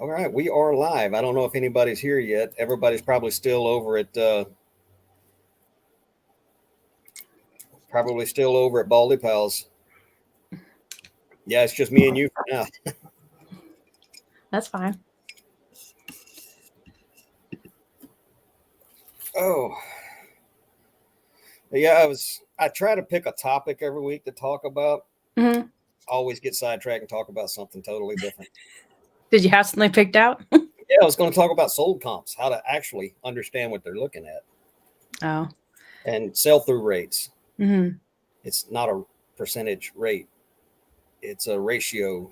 All right, we are live. I don't know if anybody's here yet. Everybody's probably still over at Baldy Pals. Yeah, it's just me and you for now. That's fine. Oh, yeah. I try to pick a topic every week to talk about. Hmm. Always get sidetracked and talk about something totally different. Did you have something picked out? Yeah, I was going to talk about sold comps, how to actually understand what they're looking at, Oh. and sell through rates. Hmm. It's not a percentage rate; it's a ratio,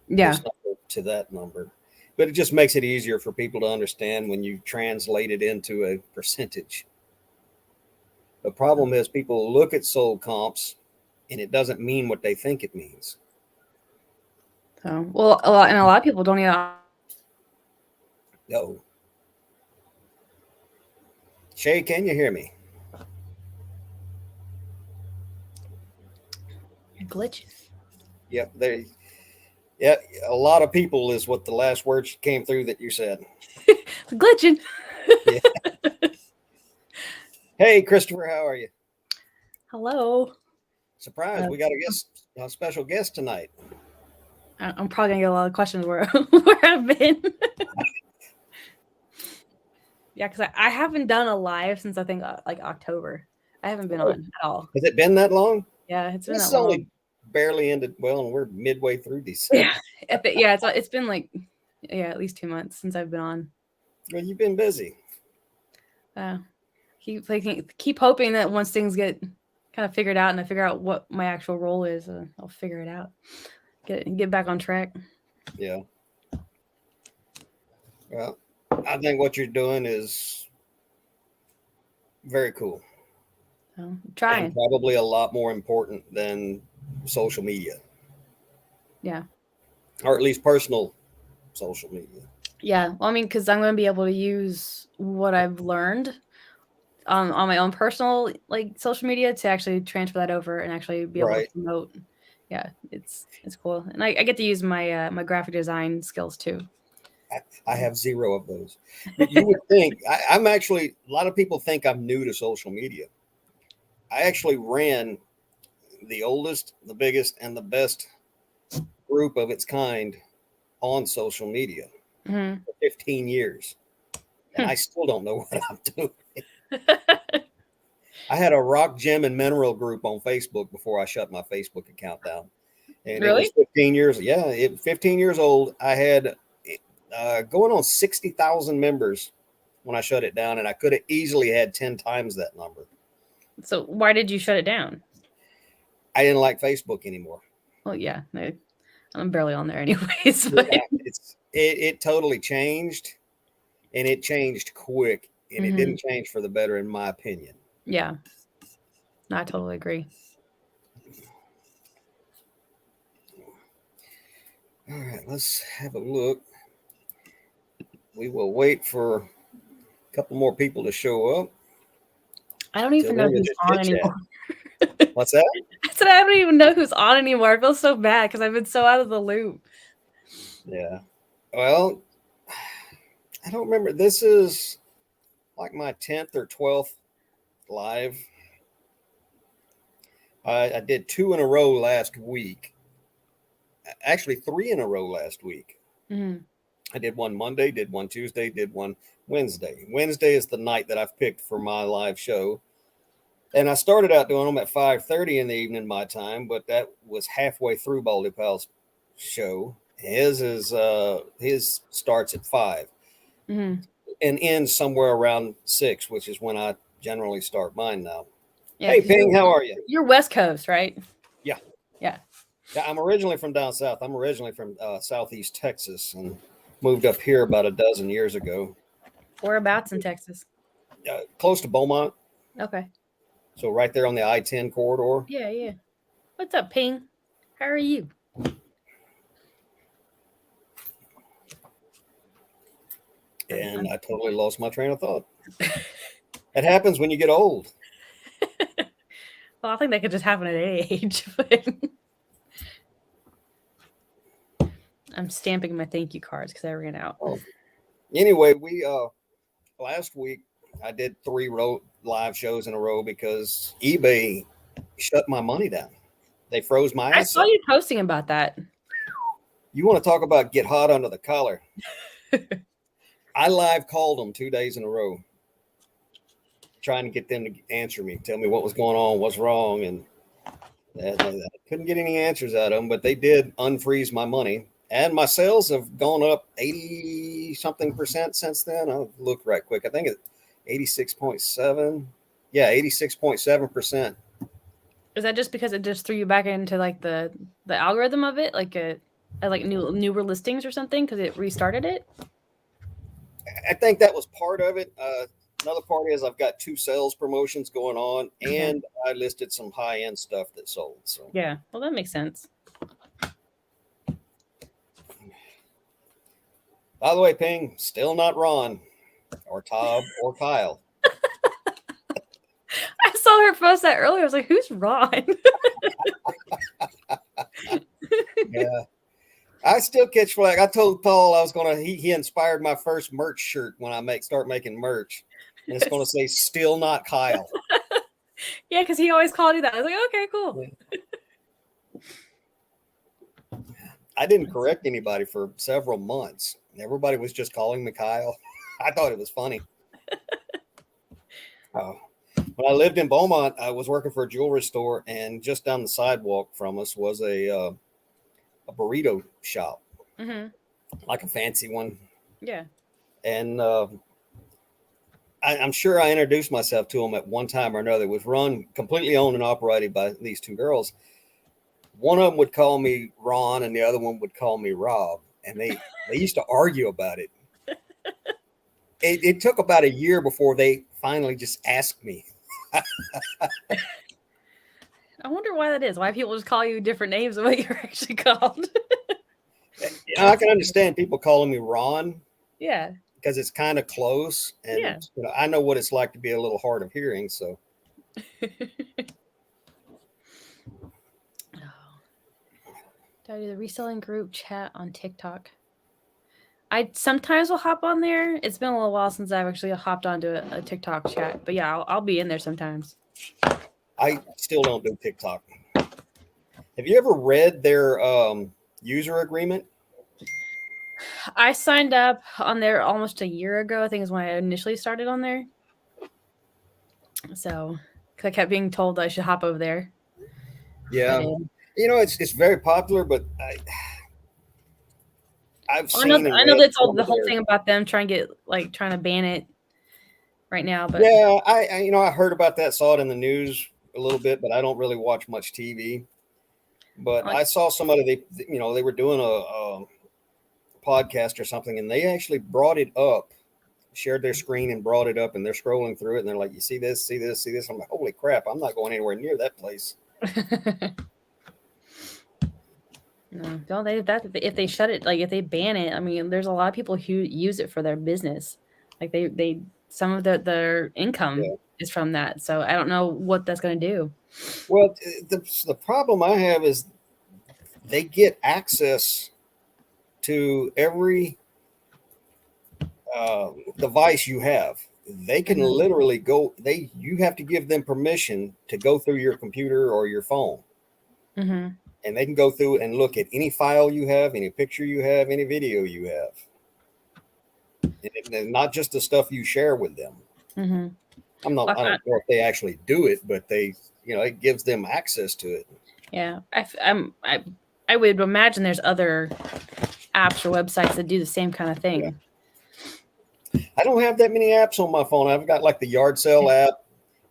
Yeah. this number to that number. But it just makes it easier for people to understand when you translate it into a percentage. The problem is people look at sold comps and it doesn't mean what they think it means. So a lot of people don't even. No. Shay, can you hear me? You're glitching. Yep. Yeah, a lot of people is what the last words came through that you said. Glitching. Yeah. Hey, Christopher, how are you? Hello. Surprise, we got a special guest tonight. I'm probably gonna get a lot of questions where where I've been. Yeah, because I haven't done a live since I think like October. I haven't been Oh, on at all. has it been that long? Yeah, it's been This that is long. only barely ended. Well, and we're midway through Yeah, December. yeah. It's been like at least 2 months since I've been on. Well, you've been busy. Uh, keep hoping that once things get kind of figured out and I figure out what my actual role is, I'll figure it out. Get back on track. Yeah. Well, I think what you're doing is very cool So, and trying. probably a lot more important than social media, Yeah. or at least personal social media. Yeah. Well, I mean, because I'm going to be able to use what I've learned on my own personal like social media to actually transfer that over and actually be able to Right. promote. Yeah, it's cool, and I get to use my graphic design skills too. I have zero of those. You would think I'm actually, a lot of people think I'm new to social media. I actually ran the oldest, the biggest, and the best group of its kind on social media Hmm. for 15 years. And I still don't know what I'm doing. I had a rock, gem, and mineral group on Facebook before I shut my Facebook account down. And it was Really? 15 years. Yeah, 15 years old. I had going on 60,000 members when I shut it down, and I could have easily had 10 times that number. So why did you shut it down? I didn't like Facebook anymore. Well, yeah, I'm barely on there anyways. Yeah, But it totally changed, and it changed quick, and it hmm, didn't change for the better, in my opinion. yeah, no, I totally agree. All right, let's have a look. We will wait for a couple more people to show up. I don't Till even know then, we'll who's just on chit chat. anymore. What's that? I said I don't even know who's on anymore. I feel so bad because I've been so out of the loop. Yeah. Well, I don't remember. This is like my 10th or 12th live. I did two in a row last week. Actually, three in a row last week. Hmm. I did one Monday, did one Tuesday, did one Wednesday. Wednesday is the night that I've picked for my live show. And I started out doing them at 5:30 in the evening my time, but that was halfway through Baldy Pal's show. His starts at 5 Hmm. and ends somewhere around 6, which is when I generally start mine now. Yeah, Hey because Ping, how are you? you're West Coast, right? Yeah. Yeah. Yeah, I'm originally from down south. I'm originally from southeast Texas and moved up here about a dozen years ago, Whereabouts in Texas? close to Beaumont. Okay. So right there on the I-10 corridor. Yeah, yeah. What's up, Ping? How are you? And I totally lost my train of thought. It happens when you get old. Well, I think that could just happen at any age. But I'm stamping my thank you cards because I ran out. Oh. Anyway, we last week I did 3 live shows in a row because eBay shut my money down. They froze my I saw asset. you posting about that. You want to talk about get hot under the collar? I live called them 2 days in a row, trying to get them to answer me, tell me what was going on, what's wrong, and I couldn't get any answers out of them. But they did unfreeze my money, and my sales have gone up 80 something percent since then. I'll look right quick. I think it's 86.7. Yeah, 86.7%. Is that just because it just threw you back into like the algorithm of it, like like newer listings or something, because it restarted it? I think that was part of it. Another part is I've got 2 sales promotions going on, and I listed some high end stuff that sold. So yeah, well, that makes sense. By the way, Ping, still not Ron or Todd or Kyle. I saw her post that earlier. I was like, "Who's Ron?" Yeah. I still catch flag. I told Paul I was gonna. He inspired my first merch shirt when I start making merch, and it's gonna say "Still not Kyle." Yeah, because he always called you that. I was like, "Okay, cool." I didn't correct anybody for several months. Everybody was just calling me Kyle. I thought it was funny. When I lived in Beaumont, I was working for a jewelry store, and just down the sidewalk from us was a burrito shop, like a fancy one. Yeah. And I'm sure I introduced myself to them at one time or another. It was run completely owned and operated by these 2 girls. One of them would call me Ron, and the other one would call me Rob, and they used to argue about it. It took about a year before they finally just asked me. I wonder why that is. Why people just call you different names than what you're actually called. I can understand people calling me Ron. Yeah. Because it's kind of close, and I know what it's like to be a little hard of hearing. So, Do I do the reselling group chat on TikTok? I sometimes will hop on there. It's been a little while since I've actually hopped onto a TikTok chat, but yeah, I'll be in there sometimes. I still don't do TikTok. Have you ever read their user agreement? I signed up on there almost a year ago. I think is when I initially started on there. So, because I kept being told I should hop over there. Yeah, it's very popular, but I've seen. I know that's all the whole thing about them trying to ban it right now. But yeah, I heard about that, saw it in the news a little bit, but I don't really watch much TV. But I saw somebody they were doing a podcast or something, and they actually brought it up, shared their screen and brought it up, and they're scrolling through it, and they're like, "You see this, see this, see this." I'm like, "Holy crap! I'm not going anywhere near that place." No, don't they? If they shut it, like if they ban it, I mean, there's a lot of people who use it for their business. Like they some of their income is from that. So I don't know what that's going to do. Well, the problem I have is they get access to every device you have. They can literally go. You have to give them permission to go through your computer or your phone. And they can go through and look at any file you have, any picture you have, any video you have, and not just the stuff you share with them. I don't know if they actually do it, but it gives them access to it. Yeah, I would imagine there's other apps or websites that do the same kind of thing. Yeah. I don't have that many apps on my phone. I've got like the yard sale app,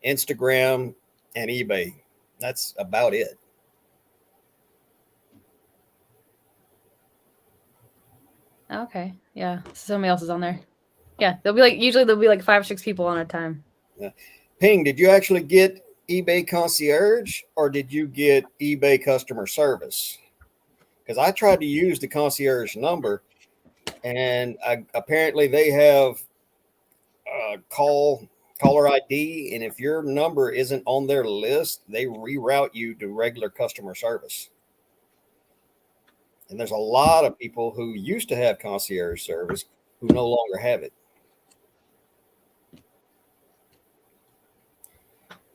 Instagram, and eBay. That's about it. Okay. Yeah. Somebody else is on there. Yeah. Usually there'll be like 5 or 6 people on a time. Yeah. Ping, did you actually get eBay concierge or did you get eBay customer service? Because I tried to use the concierge number, and apparently they have caller ID, and if your number isn't on their list, they reroute you to regular customer service. And there's a lot of people who used to have concierge service who no longer have it.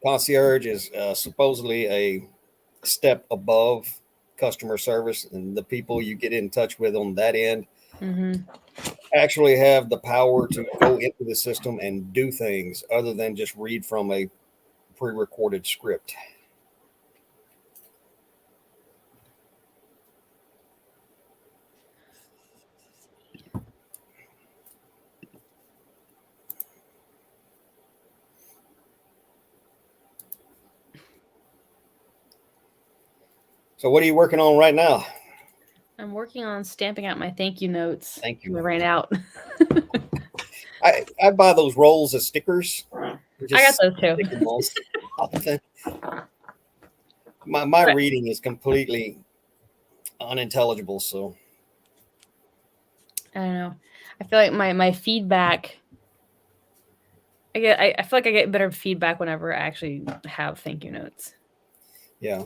Concierge is supposedly a step above customer service, and the people you get in touch with on that end actually have the power to go into the system and do things other than just read from a pre-recorded script. So what are you working on right now? I'm working on stamping out my thank you notes. Thank you. I ran out. I buy those rolls of stickers. I got those too. My reading is completely unintelligible, so I don't know. I feel like my feedback. I feel like I get better feedback whenever I actually have thank you notes. Yeah.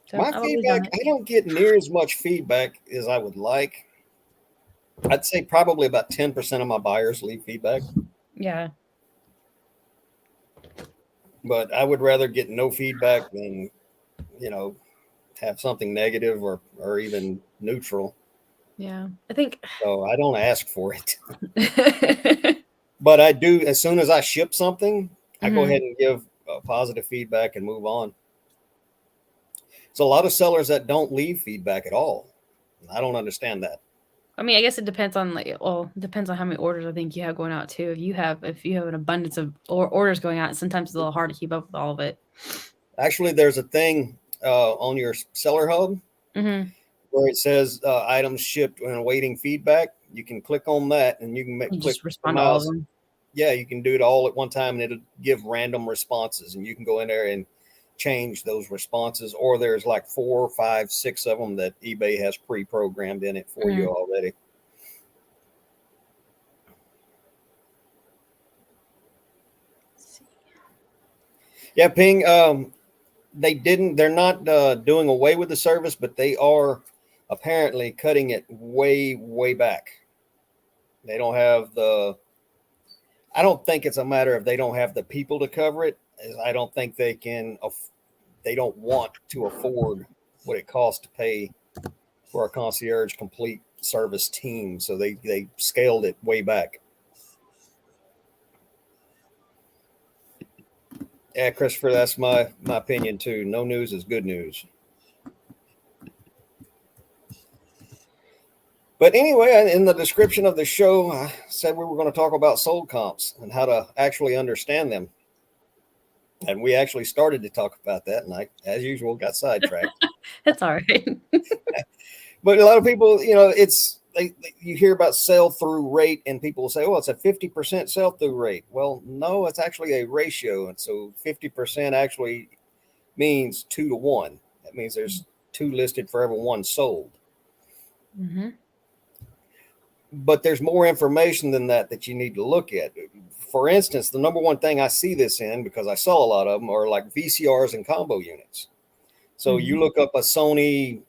So My feedback, I don't get near as much feedback as I would like. I'd say probably about 10% of my buyers leave feedback. Yeah. But I would rather get no feedback than, have something negative or even neutral. Yeah. I think so. I don't ask for it. But I do, as soon as I ship something, I go ahead and give positive feedback and move on. So a lot of sellers that don't leave feedback at all. I don't understand that. I mean, I guess it depends on depends on how many orders I think you have going out too. If you have an abundance of orders going out, sometimes it's a little hard to keep up with all of it. Actually, there's a thing on your seller hub where it says items shipped and awaiting feedback. You can click on that and you can click just respond to all of them. Yeah, you can do it all at one time and it'll give random responses, and you can go in there and change those responses. Or there's like 4, 5, 6 of them that eBay has pre-programmed in it for you already. Yeah, Ping. They're not doing away with the service, but they are apparently cutting it way, way back. They don't have I don't think it's a matter of they don't have the people to cover it. I don't think they don't want to afford what it costs to pay for a concierge complete service team. So they scaled it way back. Yeah, Christopher, that's my opinion too. No news is good news. But anyway, in the description of the show, I said we were going to talk about sold comps and how to actually understand them. And we actually started to talk about that, and I, as usual, got sidetracked. That's all right. But a lot of people, you hear about sell-through rate, and people will say, "Oh, it's a 50% sell-through rate." Well, no, it's actually a ratio, and so 50% actually means 2 to 1. That means there's 2 listed for every 1 sold. But there's more information than that you need to look at. For instance, the number one thing I see this in, because I sell a lot of them, are like VCRs and combo units. So you look up a Sony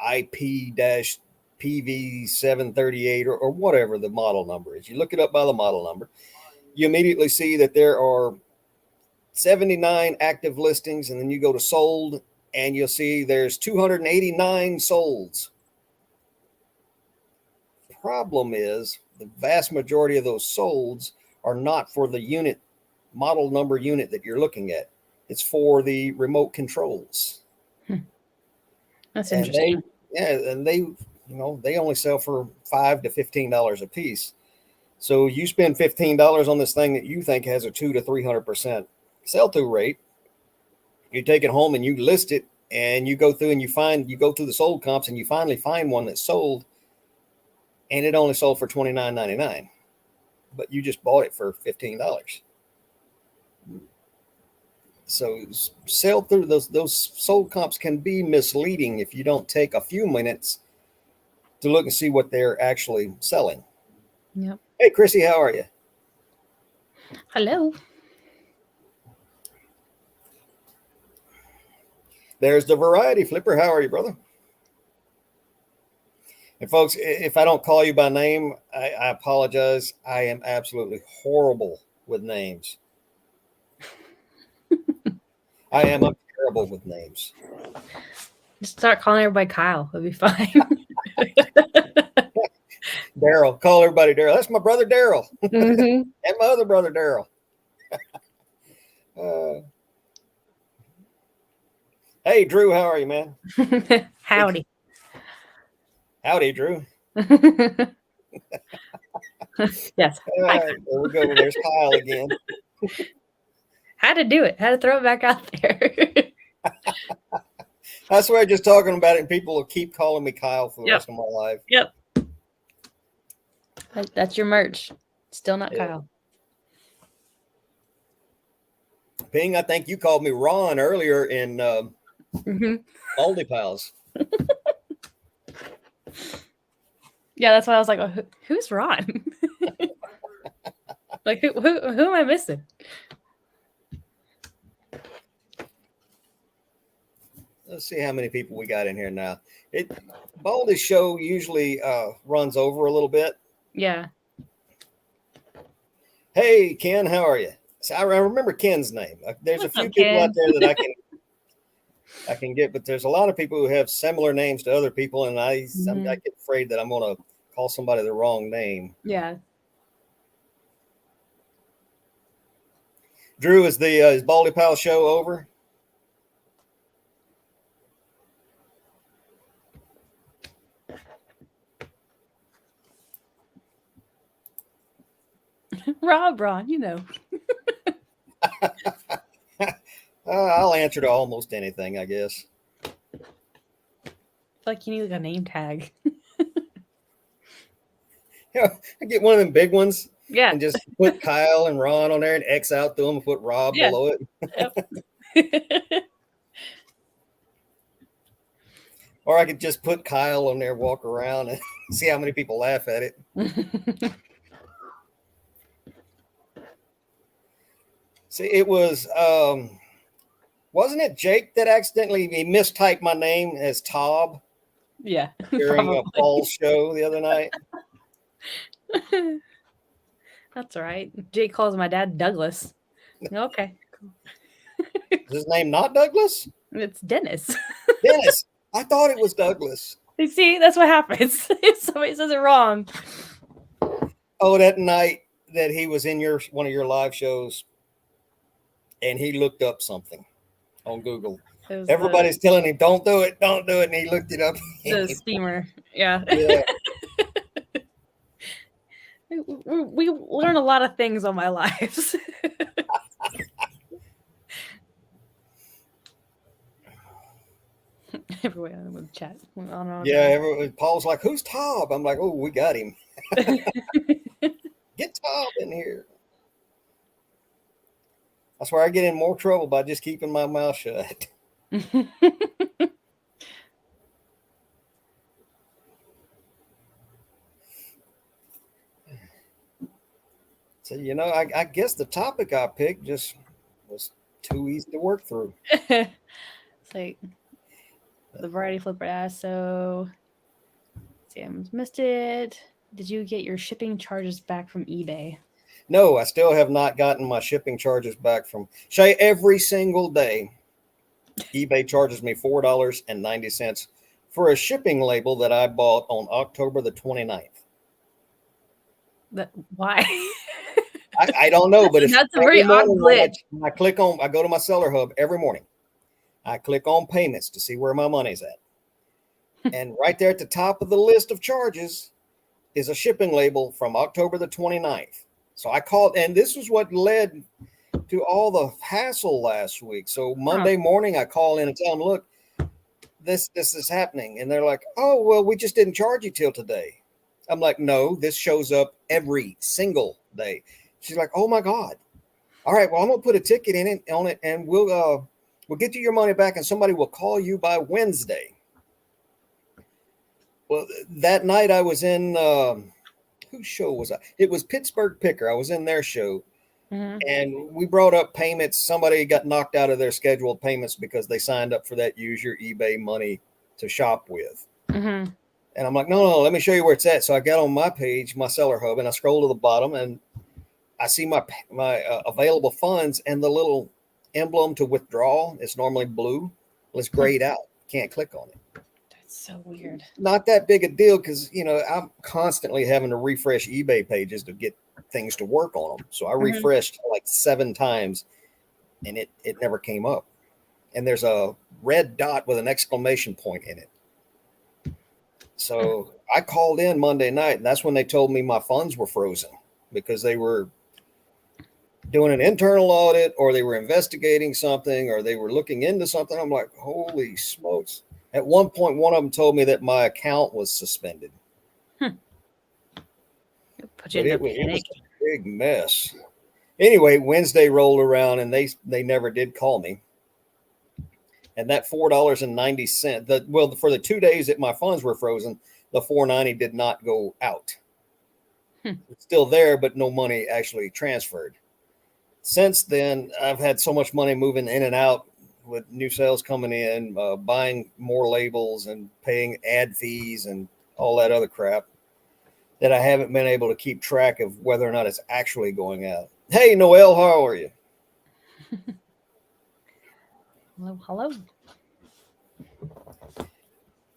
IP-PV738 or whatever the model number is. You look it up by the model number. You immediately see that there are 79 active listings, and then you go to sold, and you'll see there's 289 solds. Problem is the vast majority of those solds are not for the model number unit that you're looking at. It's for the remote controls. That's interesting. They only sell for $5 to $15 a piece. So you spend $15 on this thing that you think has a 200 to 300% sell-through rate. You take it home and you list it, and you go through and you go through the sold comps, and you finally find one that's sold, and it only sold for $29.99, but you just bought it for $15. So sell through those sold comps can be misleading if you don't take a few minutes to look and see what they're actually selling. Yep. Hey, Chrissy, how are you? Hello. There's the variety flipper. How are you, brother? And folks, if I don't call you by name, I apologize. I am absolutely horrible with names. I'm terrible with names. Just start calling everybody Kyle. It'll be fine. Daryl, call everybody Daryl. That's my brother Daryl, Mm-hmm. and my other brother Daryl. Hey, Drew, how are you, man? Howdy. Howdy, Drew. Yes. There we go. There's Kyle again. Had to do it. Had to throw it back out there. I swear, just talking about it, and people will keep calling me Kyle for the Yep. rest of my life. Yep. That's your merch. Still not Yeah. Kyle. Ping, I think you called me Ron earlier in Baldy Pals. Yeah, that's why I was like, oh, who's Ron? Like, who am I missing? Let's see how many people we got in here now. Baldy's show usually runs over a little bit. Yeah. Hey, Ken, how are you? So I remember Ken's name. There's What's a few up, people Ken? out there that I can get, but there's a lot of people who have similar names to other people, and I get afraid that I'm going to call somebody the wrong name. Yeah. Drew, is Baldy Pal show over? Ron, you know. I'll answer to almost anything, I guess. Like you need like a name tag. Yeah, I get one of them big ones. Yeah. And just put Kyle and Ron on there and X out through them and put Rob below it. Yep. Or I could just put Kyle on there, walk around, and see how many people laugh at it. See, it was, wasn't it Jake that accidentally mistyped my name as Tob? Yeah. During a Paul's show the other night. That's all right. Jake calls my dad Douglas. Okay. Cool. Is his name not Douglas? It's Dennis. Dennis. I thought it was Douglas. You see, that's what happens. If somebody says it wrong. Oh, that night that he was in one of your live shows and he looked up something on Google. Everybody's telling him, don't do it. And he looked it up. The steamer. Yeah. Yeah. We learn a lot of things on my lives. Everywhere in the chat. Yeah, Paul's like, who's Tob? I'm like, oh, we got him. Get Tob in here. I swear I get in more trouble by just keeping my mouth shut. So, I guess the topic I picked just was too easy to work through. It's like the variety flipper asked, so Sam's missed it. Did you get your shipping charges back from eBay? No, I still have not gotten my shipping charges back from Shay. Every single day, eBay charges me $4.90 for a shipping label that I bought on October the 29th. Why? I don't know, but it's that's a very odd glitch. I go to my seller hub every morning. I click on payments to see where my money's at. And right there at the top of the list of charges is a shipping label from October the 29th. So I called, and this is what led to all the hassle last week. So Monday morning, I call in and tell them, look, this is happening. And they're like, oh, well, we just didn't charge you till today. I'm like, no, this shows up every single day. She's like, oh my God. All right, well, I'm gonna put a ticket on it, and we'll get you your money back, and somebody will call you by Wednesday. Well, that night I was in whose show was I? It was Pittsburgh Picker. I was in their show, and we brought up payments. Somebody got knocked out of their scheduled payments because they signed up for that use your eBay money to shop with. And I'm like, no, let me show you where it's at. So I got on my page, my seller hub, and I scroll to the bottom, and I see my available funds, and the little emblem to withdraw is normally blue. Well, it's grayed out. Can't click on it. That's so weird. Not that big a deal because I'm constantly having to refresh eBay pages to get things to work on them. So I refreshed like 7 times, and it never came up. And there's a red dot with an exclamation point in it. So I called in Monday night, and that's when they told me my funds were frozen because they were doing an internal audit, or they were investigating something, or they were looking into something. I'm like, holy smokes. At one point, one of them told me that my account was suspended. Put you in It was panic. a big mess. Anyway, Wednesday rolled around, and they never did call me. And that $4.90, for the 2 days that my funds were frozen, the $4.90 did not go out. It's still there, but no money actually transferred. Since then, I've had so much money moving in and out with new sales coming in, buying more labels and paying ad fees and all that other crap, that I haven't been able to keep track of whether or not it's actually going out. Hey, Noelle, how are you? Hello.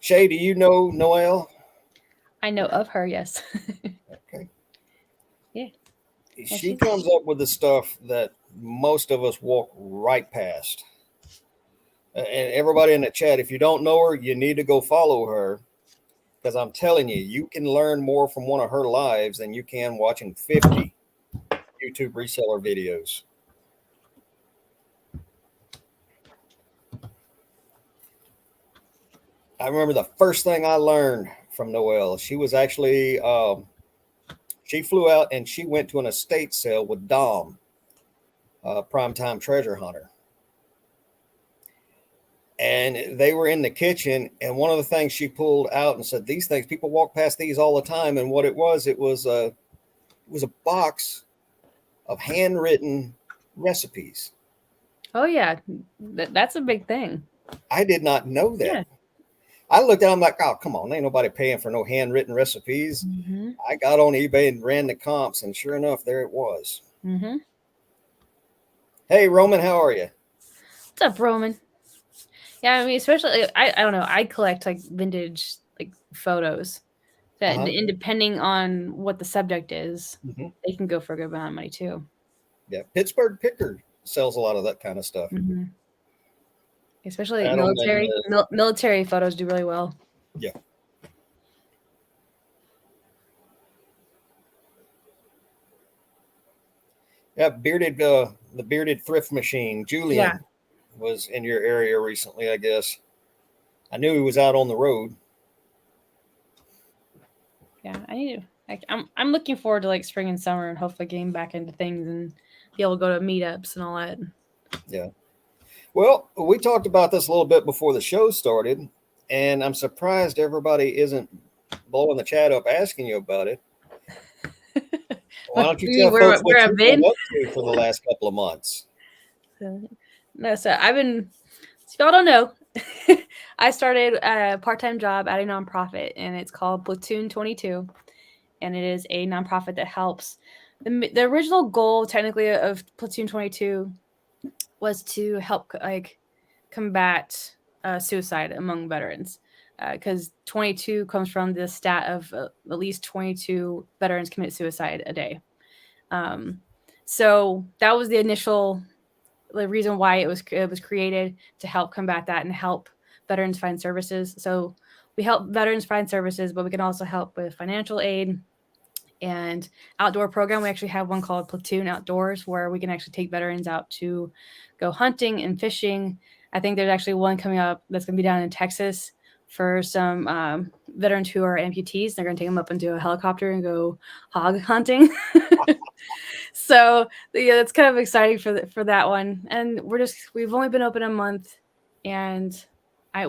Shay, do you know Noelle? I know of her, yes. Okay. Yeah. She comes up with the stuff that most of us walk right past. And everybody in the chat, if you don't know her, you need to go follow her, because I'm telling you, you can learn more from one of her lives than you can watching 50 YouTube reseller videos. I remember the first thing I learned from Noelle. She was actually, she flew out and she went to an estate sale with Dom, primetime treasure hunter. And they were in the kitchen, and one of the things she pulled out and said, these things, people walk past these all the time. And what it was a box of handwritten recipes. Oh yeah, that's a big thing. I did not know that. Yeah. I looked at it, I'm like, oh, come on, ain't nobody paying for no handwritten recipes. I got on eBay and ran the comps, and sure enough, there it was. Hey, Roman, how are you? What's up, Roman? Yeah, I mean, especially I don't know. I collect like vintage like photos, and depending on what the subject is, they can go for a good amount of money too. Yeah, Pittsburgh Picker sells a lot of that kind of stuff. Especially military photos do really well. Yeah. Yeah, the bearded thrift machine. Julian was in your area recently, I guess. I knew he was out on the road. Yeah, I need to. I'm looking forward to like spring and summer, and hopefully getting back into things and be able to go to meetups and all that. Yeah. Well, we talked about this a little bit before the show started, and I'm surprised everybody isn't blowing the chat up asking you about it. Why don't you tell folks what you've been up to for the last couple of months? No, so I've been, if y'all don't know, I started a part-time job at a nonprofit, and it's called Platoon 22, and it is a nonprofit that helps. The original goal, technically, of Platoon 22 was to help like combat suicide among veterans, because 22 comes from the stat of at least 22 veterans commit suicide a day. So that was the reason why it was created, to help combat that and help veterans find services. So we help veterans find services, but we can also help with financial aid and outdoor program. We actually have one called Platoon Outdoors, where we can actually take veterans out to go hunting and fishing. I think there's actually one coming up that's going to be down in Texas for some veterans who are amputees. They're going to take them up into a helicopter and go hog hunting. So yeah, that's kind of exciting for that one. And we've only been open a month, and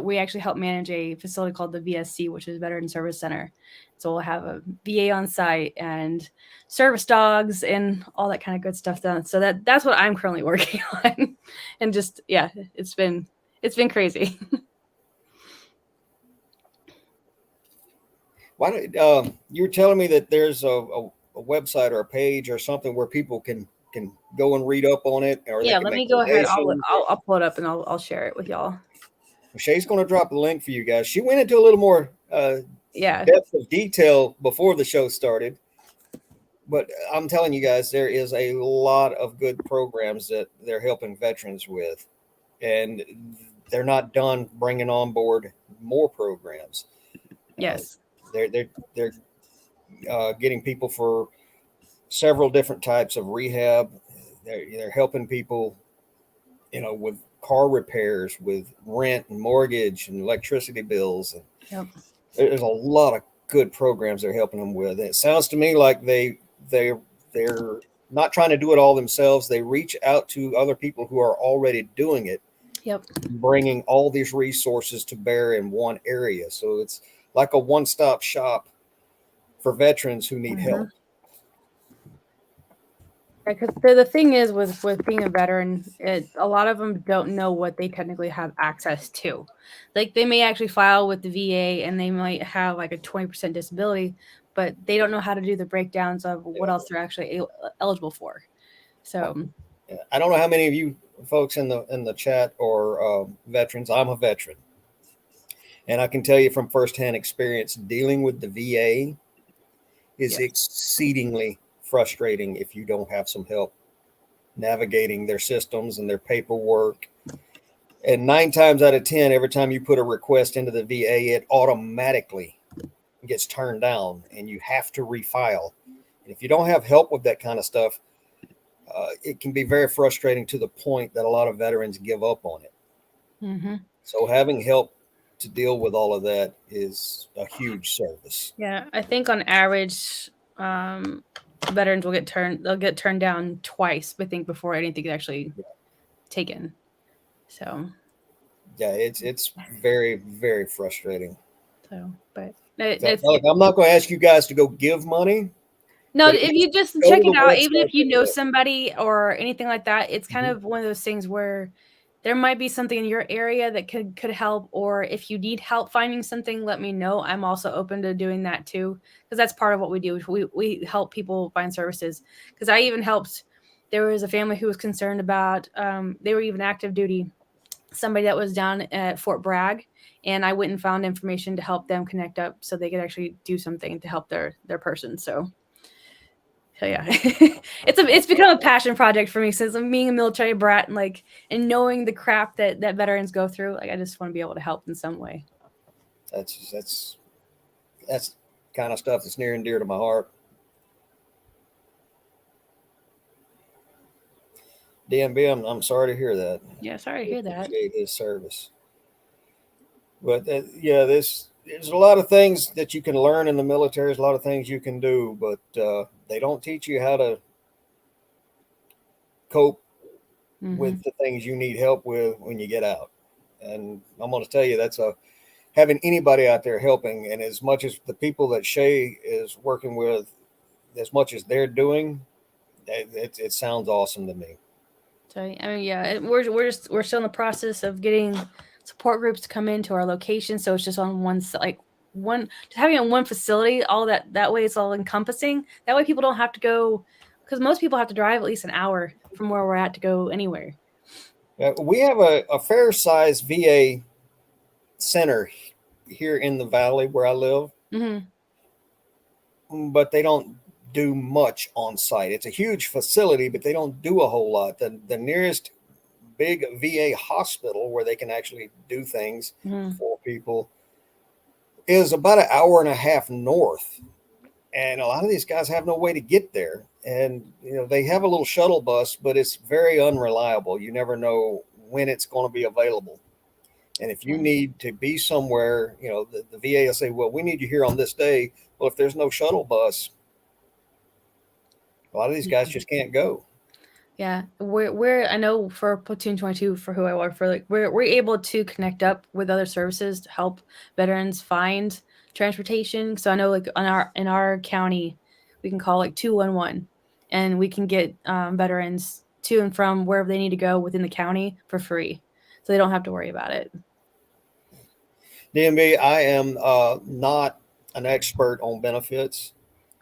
we actually help manage a facility called the VSC, which is Veteran Service Center. So we'll have a VA on site and service dogs and all that kind of good stuff done. So that's what I'm currently working on. And just, yeah, it's been crazy. Why don't you were telling me that there's a website or a page or something where people can go and read up on it, or they Yeah, can let make me go ahead. donations. I'll pull it up and I'll share it with y'all. Shay's going to drop a link for you guys. She went into a little more Yeah. depth of detail before the show started, but I'm telling you guys, there is a lot of good programs that they're helping veterans with, and they're not done bringing on board more programs. Uh, Yes. they're getting people for several different types of rehab. They're helping people, with car repairs, with rent and mortgage and electricity bills. And Yep. there's a lot of good programs they're helping them with. And it sounds to me like they're not trying to do it all themselves. They reach out to other people who are already doing it, Yep. bringing all these resources to bear in one area. So it's like a one-stop shop for veterans who need Mhm. help. Because the thing is with being a veteran, a lot of them don't know what they technically have access to. Like they may actually file with the VA and they might have like a 20% disability, but they don't know how to do the breakdowns of what Yeah. else they're actually eligible for. So I don't know how many of you folks in the chat or veterans. I'm a veteran, and I can tell you from firsthand experience, dealing with the VA is yes. exceedingly frustrating if you don't have some help navigating their systems and their paperwork. And 9 times out of 10, every time you put a request into the VA, it automatically gets turned down and you have to refile. And if you don't have help with that kind of stuff, it can be very frustrating to the point that a lot of veterans give up on it. Hmm. So having help to deal with all of that is a huge service. Yeah, I think on average, um, veterans will they'll get turned down twice, I think, before anything is actually taken. So, Yeah, it's very very frustrating. but So, it's look, I'm not going to ask you guys to go give money, no, but at if you least just go to check it the out, even website if you and know look. somebody or anything like that, it's kind Mhm. of one of those things where there might be something in your area that could help, or if you need help finding something, let me know. I'm also open to doing that too, because that's part of what we do. We help people find services. Because I even helped. There was a family who was concerned about. They were even active duty. Somebody that was down at Fort Bragg, and I went and found information to help them connect up so they could actually do something to help their person. So yeah, it's become a passion project for me since I'm being a military brat and and knowing the crap that veterans go through. Like I just want to be able to help in some way. That's kind of stuff that's near and dear to my heart. DMB, I'm sorry to hear that. Yeah, sorry to We hear that. appreciate his service. But yeah, there's a lot of things that you can learn in the military. There's a lot of things you can do, but they don't teach you how to cope Hmm. with the things you need help with when you get out. And I'm going to tell you, that's a having anybody out there helping. And as much as the people that Shay is working with, as much as they're doing, it sounds awesome to me. So I mean, yeah, we're still in the process of getting support groups to come into our location. So it's just on one just having it in one facility. All that way it's all encompassing. That way people don't have to go because most people have to drive at least an hour from where we're at to go anywhere. We have a fair sized VA center here in the valley where I live, Hmm. but they don't do much on site. It's a huge facility, but they don't do a whole lot. The nearest big VA hospital where they can actually do things Hmm. for people is about an hour and a half north. And a lot of these guys have no way to get there. And they have a little shuttle bus, but it's very unreliable. You never know when it's going to be available. And if you Yeah. need to be somewhere, the VA will say, well, we need you here on this day. Well, if there's no shuttle bus, a lot of these guys just can't go. Yeah, we're I know for Platoon 22 for who I work for, like we're able to connect up with other services to help veterans find transportation. So I know like in our county, we can call like 211, and we can get veterans to and from wherever they need to go within the county for free, so they don't have to worry about it. DMB, I am not an expert on benefits,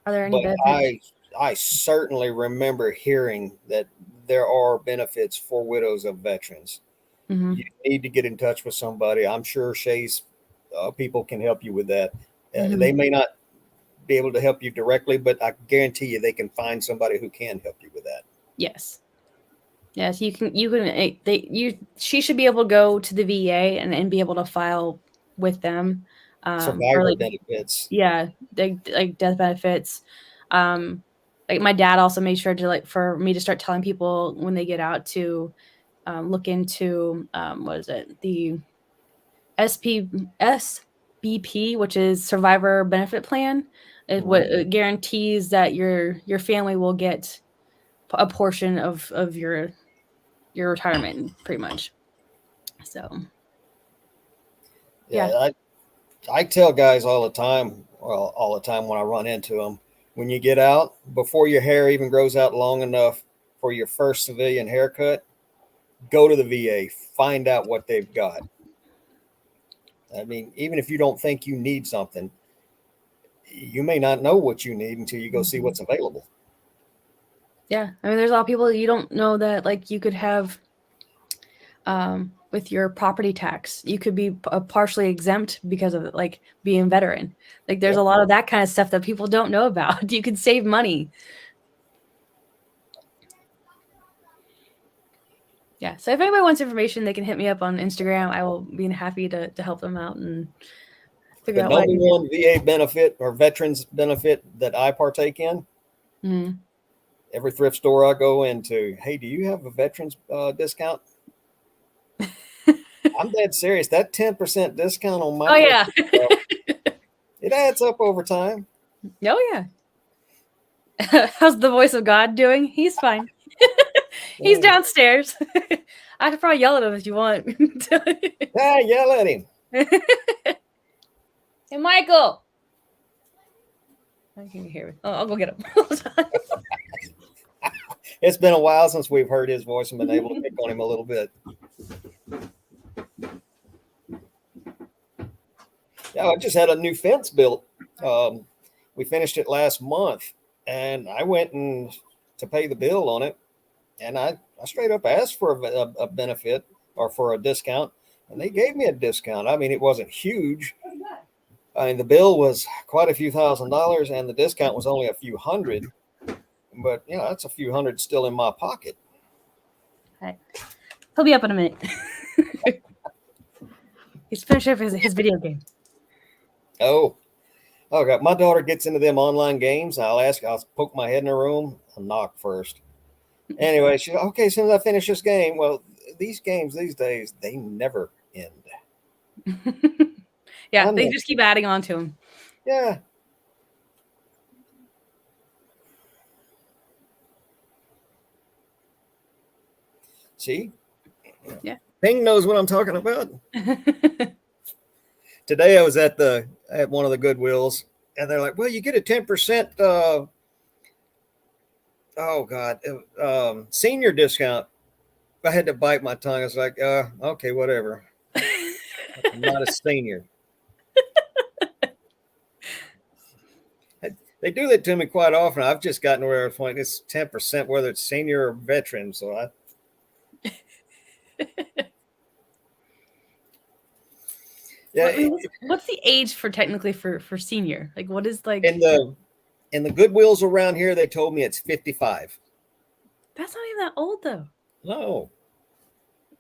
Are there any but benefits? I certainly remember hearing that there are benefits for widows of veterans. You Mhm. need to get in touch with somebody. I'm sure Shay's people can help you with that. They Mhm. may not be able to help you directly, but I guarantee you they can find somebody who can help you with that. Yes. Yes, you can she should be able to go to the VA and be able to file with them, for, Survivor like, benefits. yeah, like death benefits. Like, my dad also made sure to, like, for me to start telling people when they get out to, look into, what is it? The SP SBP, which is Survivor Benefit Plan. Mhm. It guarantees that your family will get a portion of your retirement, pretty much. So, yeah. Yeah, I tell guys all the time, well, all the time when I run into them, when you get out, before your hair even grows out long enough for your first civilian haircut, go to the VA, find out what they've got. I mean, even if you don't think you need something, you may not know what you need until you go see Mhm. what's available. Yeah, I mean, there's a lot of people you don't know that, like, you could have, with your property tax, you could be partially exempt because of, like, being veteran. Like, there's a Yep. lot of that kind of stuff that people don't know about. You could save money. Yeah, so if anybody wants information, they can hit me up on Instagram. I will be happy to help them out and figure The out what I number can do. one VA benefit or veterans benefit that I partake in, Mhm. every thrift store I go into, hey, do you have a veterans discount? I'm dead serious. That 10% discount on my Oh, yeah. Christmas stuff, it adds up over time. Oh, yeah. How's the voice of God doing? He's fine. He's Mm. downstairs. I could probably yell at him if you want. Ah, yell at him. Hey, Michael. I can hear me. Oh, I'll go get him. Hold on. It's been a while since we've heard his voice and been able to pick on him a little bit. Yeah, I just had a new fence built. Um, we finished it last month, and I went and to pay the bill on it, and I straight up asked for a benefit or for a discount, and they gave me a discount. I mean, it wasn't huge. I mean, the bill was quite a few $1,000s, and the discount was only a few hundred. But that's a few hundred still in my pocket. Right. He'll be up in a minute. He's finishing up his video game. Oh, okay. My daughter gets into them online games. I'll poke my head in her room. I'll knock first. Anyway, she okay. As soon as I finish this game, well, these games these days they never end. Yeah, I they never. just keep adding on to him. Yeah. See, Yeah. Ping knows what I'm talking about. Today I was at one of the Goodwills, and they're like, "Well, you get a 10%. Oh God, senior discount." I had to bite my tongue. I was like, okay, whatever. I'm not a senior. They do that to me quite often. I've just gotten where it's like it's 10%, whether it's senior or veteran. So yeah, What's the age for technically for senior? Like, what is, in like? the Goodwills around here, they told me it's 55. That's not even that old though. No,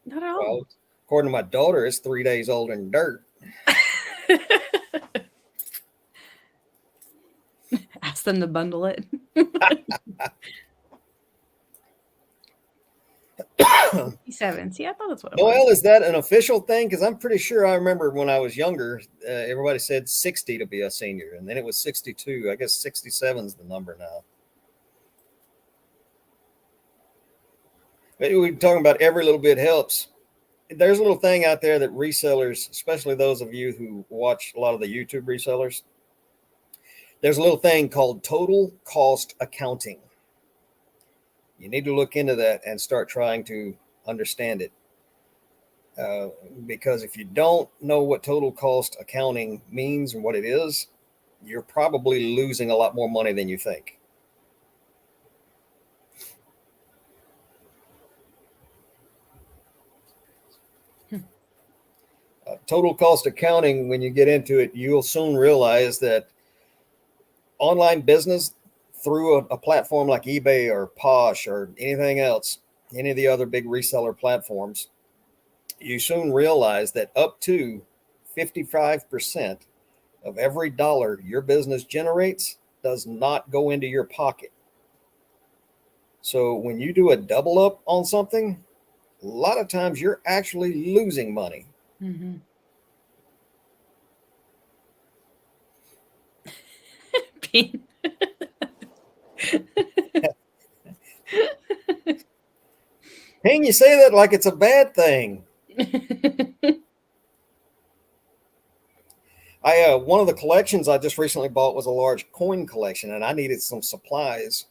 Not at all. well, according to my daughter, it's 3 days older than dirt. Ask them to bundle it. 57. See, I thought that's what it was. Noel, is that an official thing? Because I'm pretty sure I remember when I was younger, everybody said 60 to be a senior, and then it was 62. I guess 67 is the number now. But we're talking about every little bit helps. There's a little thing out there that resellers, especially those of you who watch a lot of the YouTube resellers, there's a little thing called total cost accounting. You need to look into that and start trying to understand it. Because if you don't know what total cost accounting means and what it is, you're probably losing a lot more money than you think. Total cost accounting, when you get into it, you'll soon realize that online business through a platform like eBay or Posh or anything else, any of the other big reseller platforms, you soon realize that up to 55% of every dollar your business generates does not go into your pocket. So when you do a double up on something, a lot of times you're actually losing money. Mm-hmm. Ping, you say that like it's a bad thing. One of the collections I just recently bought was a large coin collection, and I needed some supplies.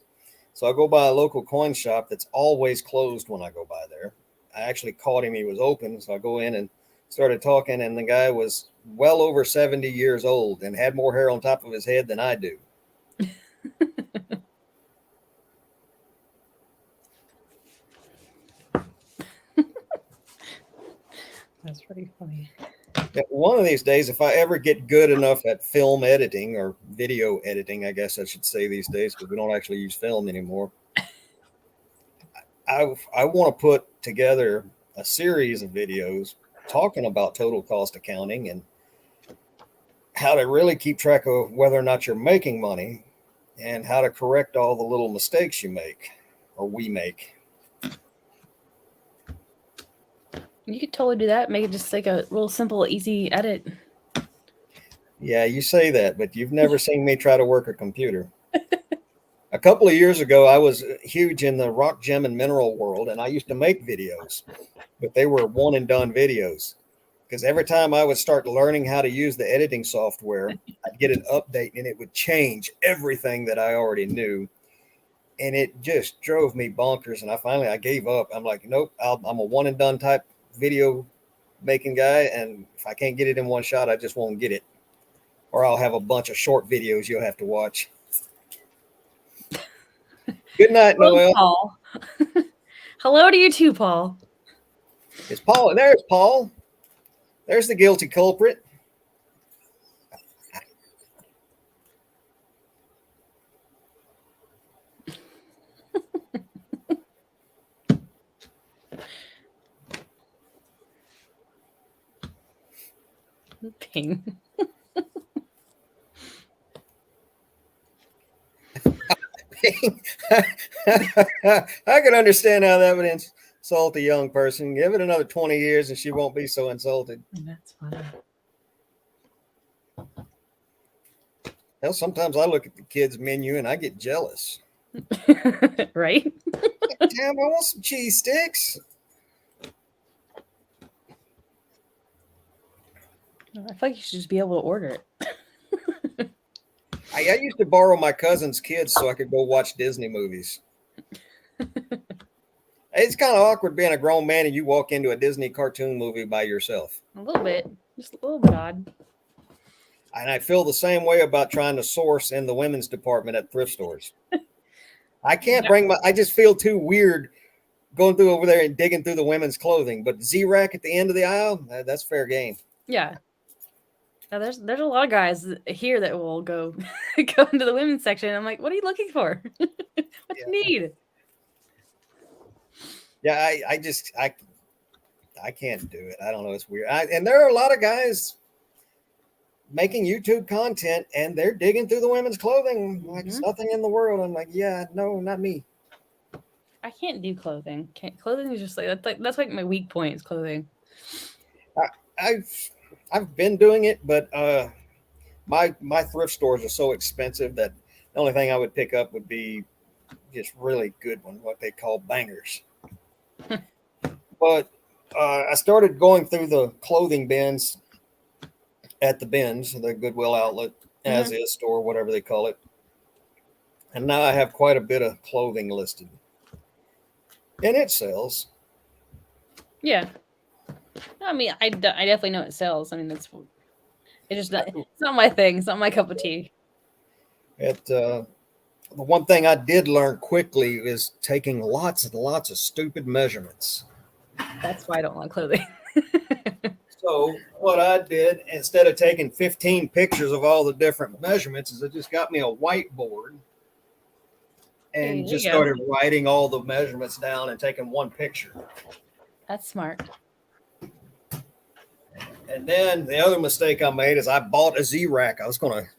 So I go by a local coin shop that's always closed when I go by there. I actually caught him; he was open, so I go in and started talking, and the guy was well over 70 years old and had more hair on top of his head than I do. That's pretty funny. One of these days, if I ever get good enough at film editing or video editing, I guess I should say these days, because we don't actually use film anymore, I want to put together a series of videos talking about total cost accounting and how to really keep track of whether or not you're making money and how to correct all the little mistakes you make or we make. You could totally do that. Make it just like a real simple, easy edit. Yeah, you say that, but you've never seen me try to work a computer. A couple of years ago, I was huge in the rock, gem, and mineral world, and I used to make videos, but they were one and done videos. Because every time I would start learning how to use the editing software, I'd get an update and it would change everything that I already knew. And it just drove me bonkers. And I gave up. I'm like, nope, I'm a one and done type video making guy. And if I can't get it in one shot, I just won't get it. Or I'll have a bunch of short videos you'll have to watch. Good night, Hello, Noel. Paul. Hello to you too, Paul. It's Paul. There's Paul. There's the guilty culprit. Ping. I can understand how that would insult a young person. Give it another 20 years and she won't be so insulted. That's funny. Hell, sometimes I look at the kids' menu and I get jealous. Right? Damn, I want some cheese sticks. I feel like you should just be able to order it. I used to borrow my cousin's kids so I could go watch Disney movies. It's kind of awkward being a grown man and you walk into a Disney cartoon movie by yourself. A little bit. Just a little bit odd. And I feel the same way about trying to source in the women's department at thrift stores. I can't I just feel too weird going through over there and digging through the women's clothing. But Z-Rack at the end of the aisle, that's fair game. Yeah. Now, there's a lot of guys here that will go into the women's section. I'm like, what are you looking for? What do you need? Yeah, I can't do it. I don't know. It's weird. And there are a lot of guys making YouTube content and they're digging through the women's clothing like it's nothing in the world. I'm like, yeah, no, not me. I can't do clothing. Clothing is just like that's like my weak point is clothing. I've been doing it, but my thrift stores are so expensive that the only thing I would pick up would be just really good one, what they call bangers. But I started going through the clothing bins at the bins, the Goodwill outlet, as is store, whatever they call it. And now I have quite a bit of clothing listed. And it sells. Yeah. I mean, I definitely know it sells. I mean, it's not my thing. It's not my cup of tea. The one thing I did learn quickly is taking lots and lots of stupid measurements. That's why I don't like clothing. So what I did, instead of taking 15 pictures of all the different measurements, is I just got me a whiteboard and just started writing all the measurements down and taking one picture. That's smart. And then the other mistake I made is I bought a Z-Rack. I was going to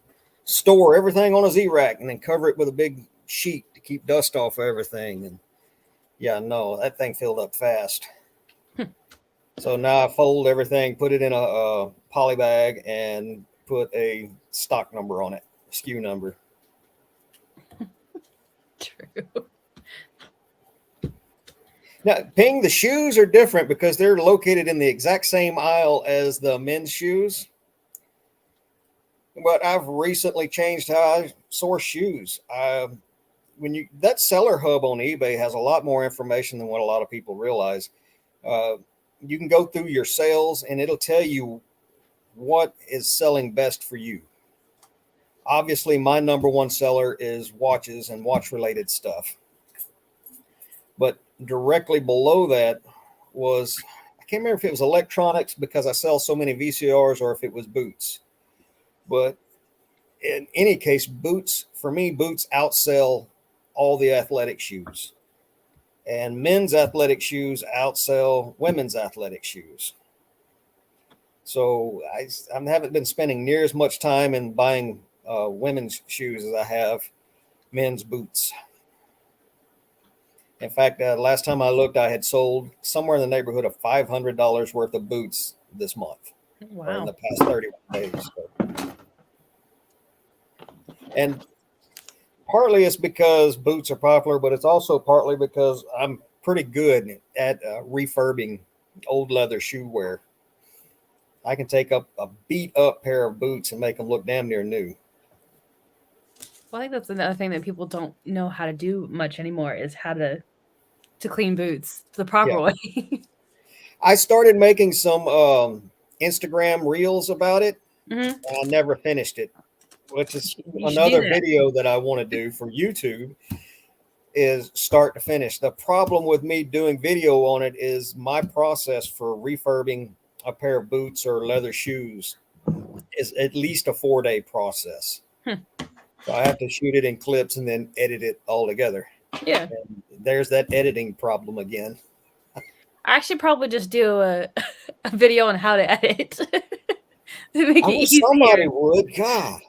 store everything on a Z-Rack and then cover it with a big sheet to keep dust off of everything. And yeah, no, that thing filled up fast. So now I fold everything, put it in a poly bag, and put a stock number on it, SKU number. True. Now, Ping, the shoes are different because they're located in the exact same aisle as the men's shoes. But I've recently changed how I source shoes. That seller hub on eBay has a lot more information than what a lot of people realize. You can go through your sales and it'll tell you what is selling best for you. Obviously, my number one seller is watches and watch related stuff. But directly below that was, I can't remember if it was electronics because I sell so many VCRs or if it was boots. But in any case, boots outsell all the athletic shoes. And men's athletic shoes outsell women's athletic shoes. So I haven't been spending near as much time in buying women's shoes as I have men's boots. In fact, last time I looked, I had sold somewhere in the neighborhood of $500 worth of boots this month. Wow. Or in the past 31 days. So. And partly it's because boots are popular, but it's also partly because I'm pretty good at refurbing old leather shoe wear. I can take up a beat up pair of boots and make them look damn near new. Well, I think that's another thing that people don't know how to do much anymore is how to clean boots the proper way. I started making some Instagram reels about it. And I never finished it, which is another video that I want to do for YouTube is start to finish. The problem with me doing video on it is my process for refurbing a pair of boots or leather shoes is at least a 4-day process. So I have to shoot it in clips and then edit it all together. Yeah. And there's that editing problem again. I should probably just do a video on how to edit to make it easier. Somebody would, God.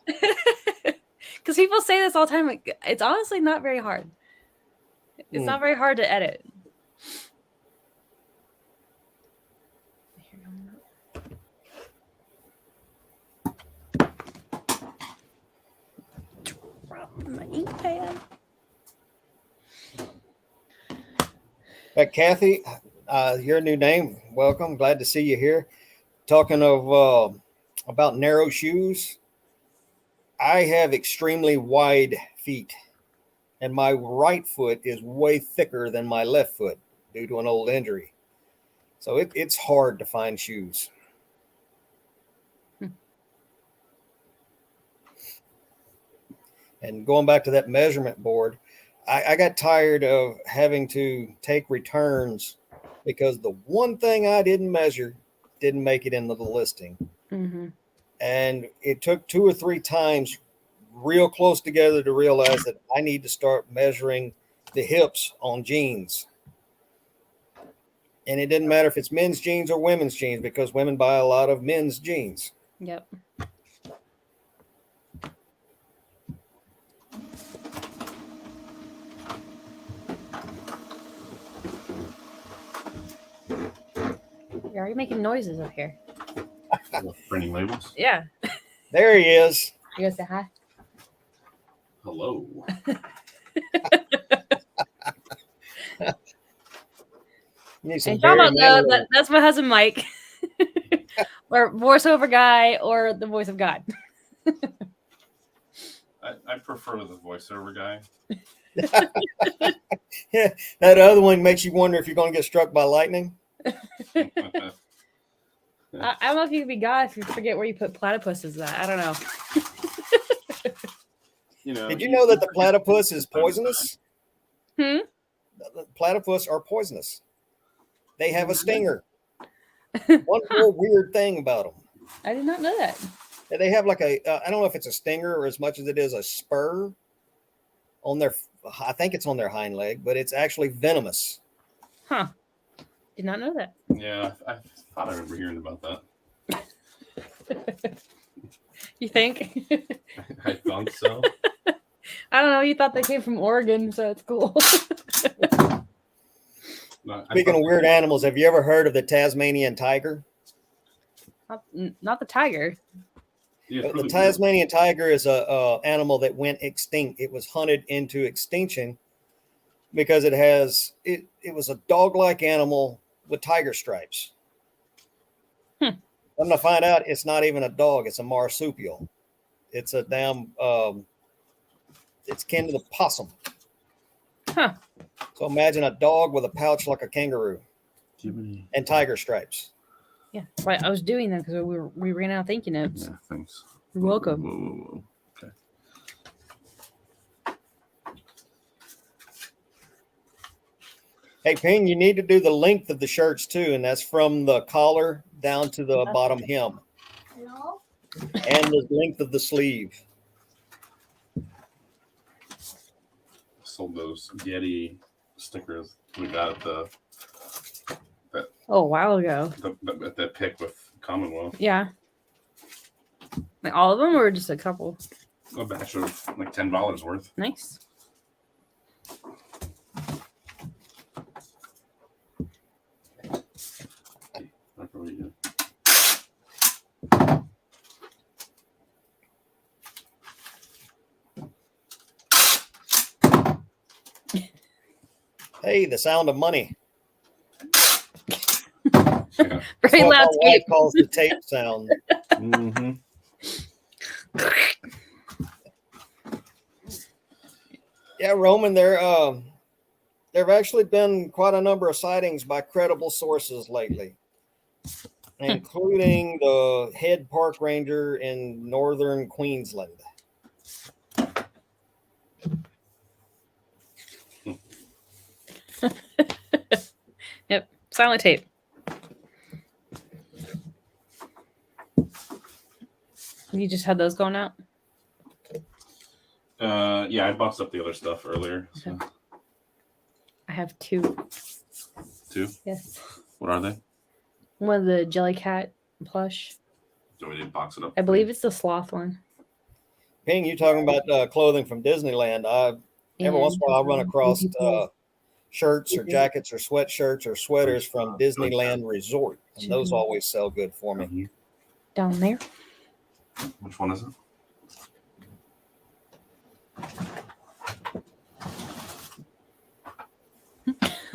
Because people say this all the time. Like, it's honestly not very hard. It's not very hard to edit. My ink pad. Kathy, your new name. Welcome. Glad to see you here. Talking of about narrow shoes, I have extremely wide feet, and my right foot is way thicker than my left foot due to an old injury. So it's hard to find shoes. And going back to that measurement board, I got tired of having to take returns because the one thing I didn't measure didn't make it into the listing. Mm-hmm. And it took 2 or 3 times real close together to realize that I need to start measuring the hips on jeans. And it didn't matter if it's men's jeans or women's jeans because women buy a lot of men's jeans. Yep. You're already making noises up here. Printing labels? Yeah. There he is. You guys say hi? Hello. And y'all don't know that's my husband Mike. Or voiceover guy or the voice of God. I prefer the voiceover guy. Yeah, that other one makes you wonder if you're going to get struck by lightning. I don't know if you could be God if you forget where you put platypuses at. I don't know. Did you know that the platypus is poisonous? Hmm? The platypus are poisonous. They have a stinger. One more weird thing about them. I did not know that. They have like I don't know if it's a stinger or as much as it is a spur on their, I think it's on their hind leg, but it's actually venomous. Huh. Did not know that. Yeah, I thought I remember hearing about that. You think? I thought so. I don't know. You thought they came from Oregon, so it's cool. No, Speaking of weird animals, have you ever heard of the Tasmanian tiger? Not the tiger. Yeah, it's The really Tasmanian tiger is a animal that went extinct. It was hunted into extinction because it was a dog-like animal with tiger stripes. I'm gonna find out it's not even a dog; it's a marsupial. It's a damn. It's kin to the possum. Huh. So imagine a dog with a pouch like a kangaroo and tiger stripes. Yeah. Right. I was doing that because we ran out of thank you notes. Yeah, thanks. You're welcome. Whoa. Okay. Hey, Ping, you need to do the length of the shirts too, and that's from the collar down to the bottom hem. No. And the length of the sleeve. Sold those Yeti stickers we got at Oh, a while ago. at that pick with Commonwealth. Yeah. Like all of them, or just a couple? A batch of like $10 worth. Nice. That's really good. Hey, the sound of money. Yeah. Very That's what loud my wife tape. calls the tape sound. Mm-hmm. Yeah, Roman, there have actually been quite a number of sightings by credible sources lately, including the head park ranger in northern Queensland. Yep. Silent tape. You just had those going out? Yeah, I boxed up the other stuff earlier. So. Okay. I have two. Two? Yes. What are they? One of the Jellycat plush. Do we need to box it up? I believe it's the sloth one. Ping, you talking about clothing from Disneyland? Every once in a while, I run across shirts or jackets or sweatshirts or sweaters from Disneyland Resort, and those always sell good for me. Down there. Which one is it?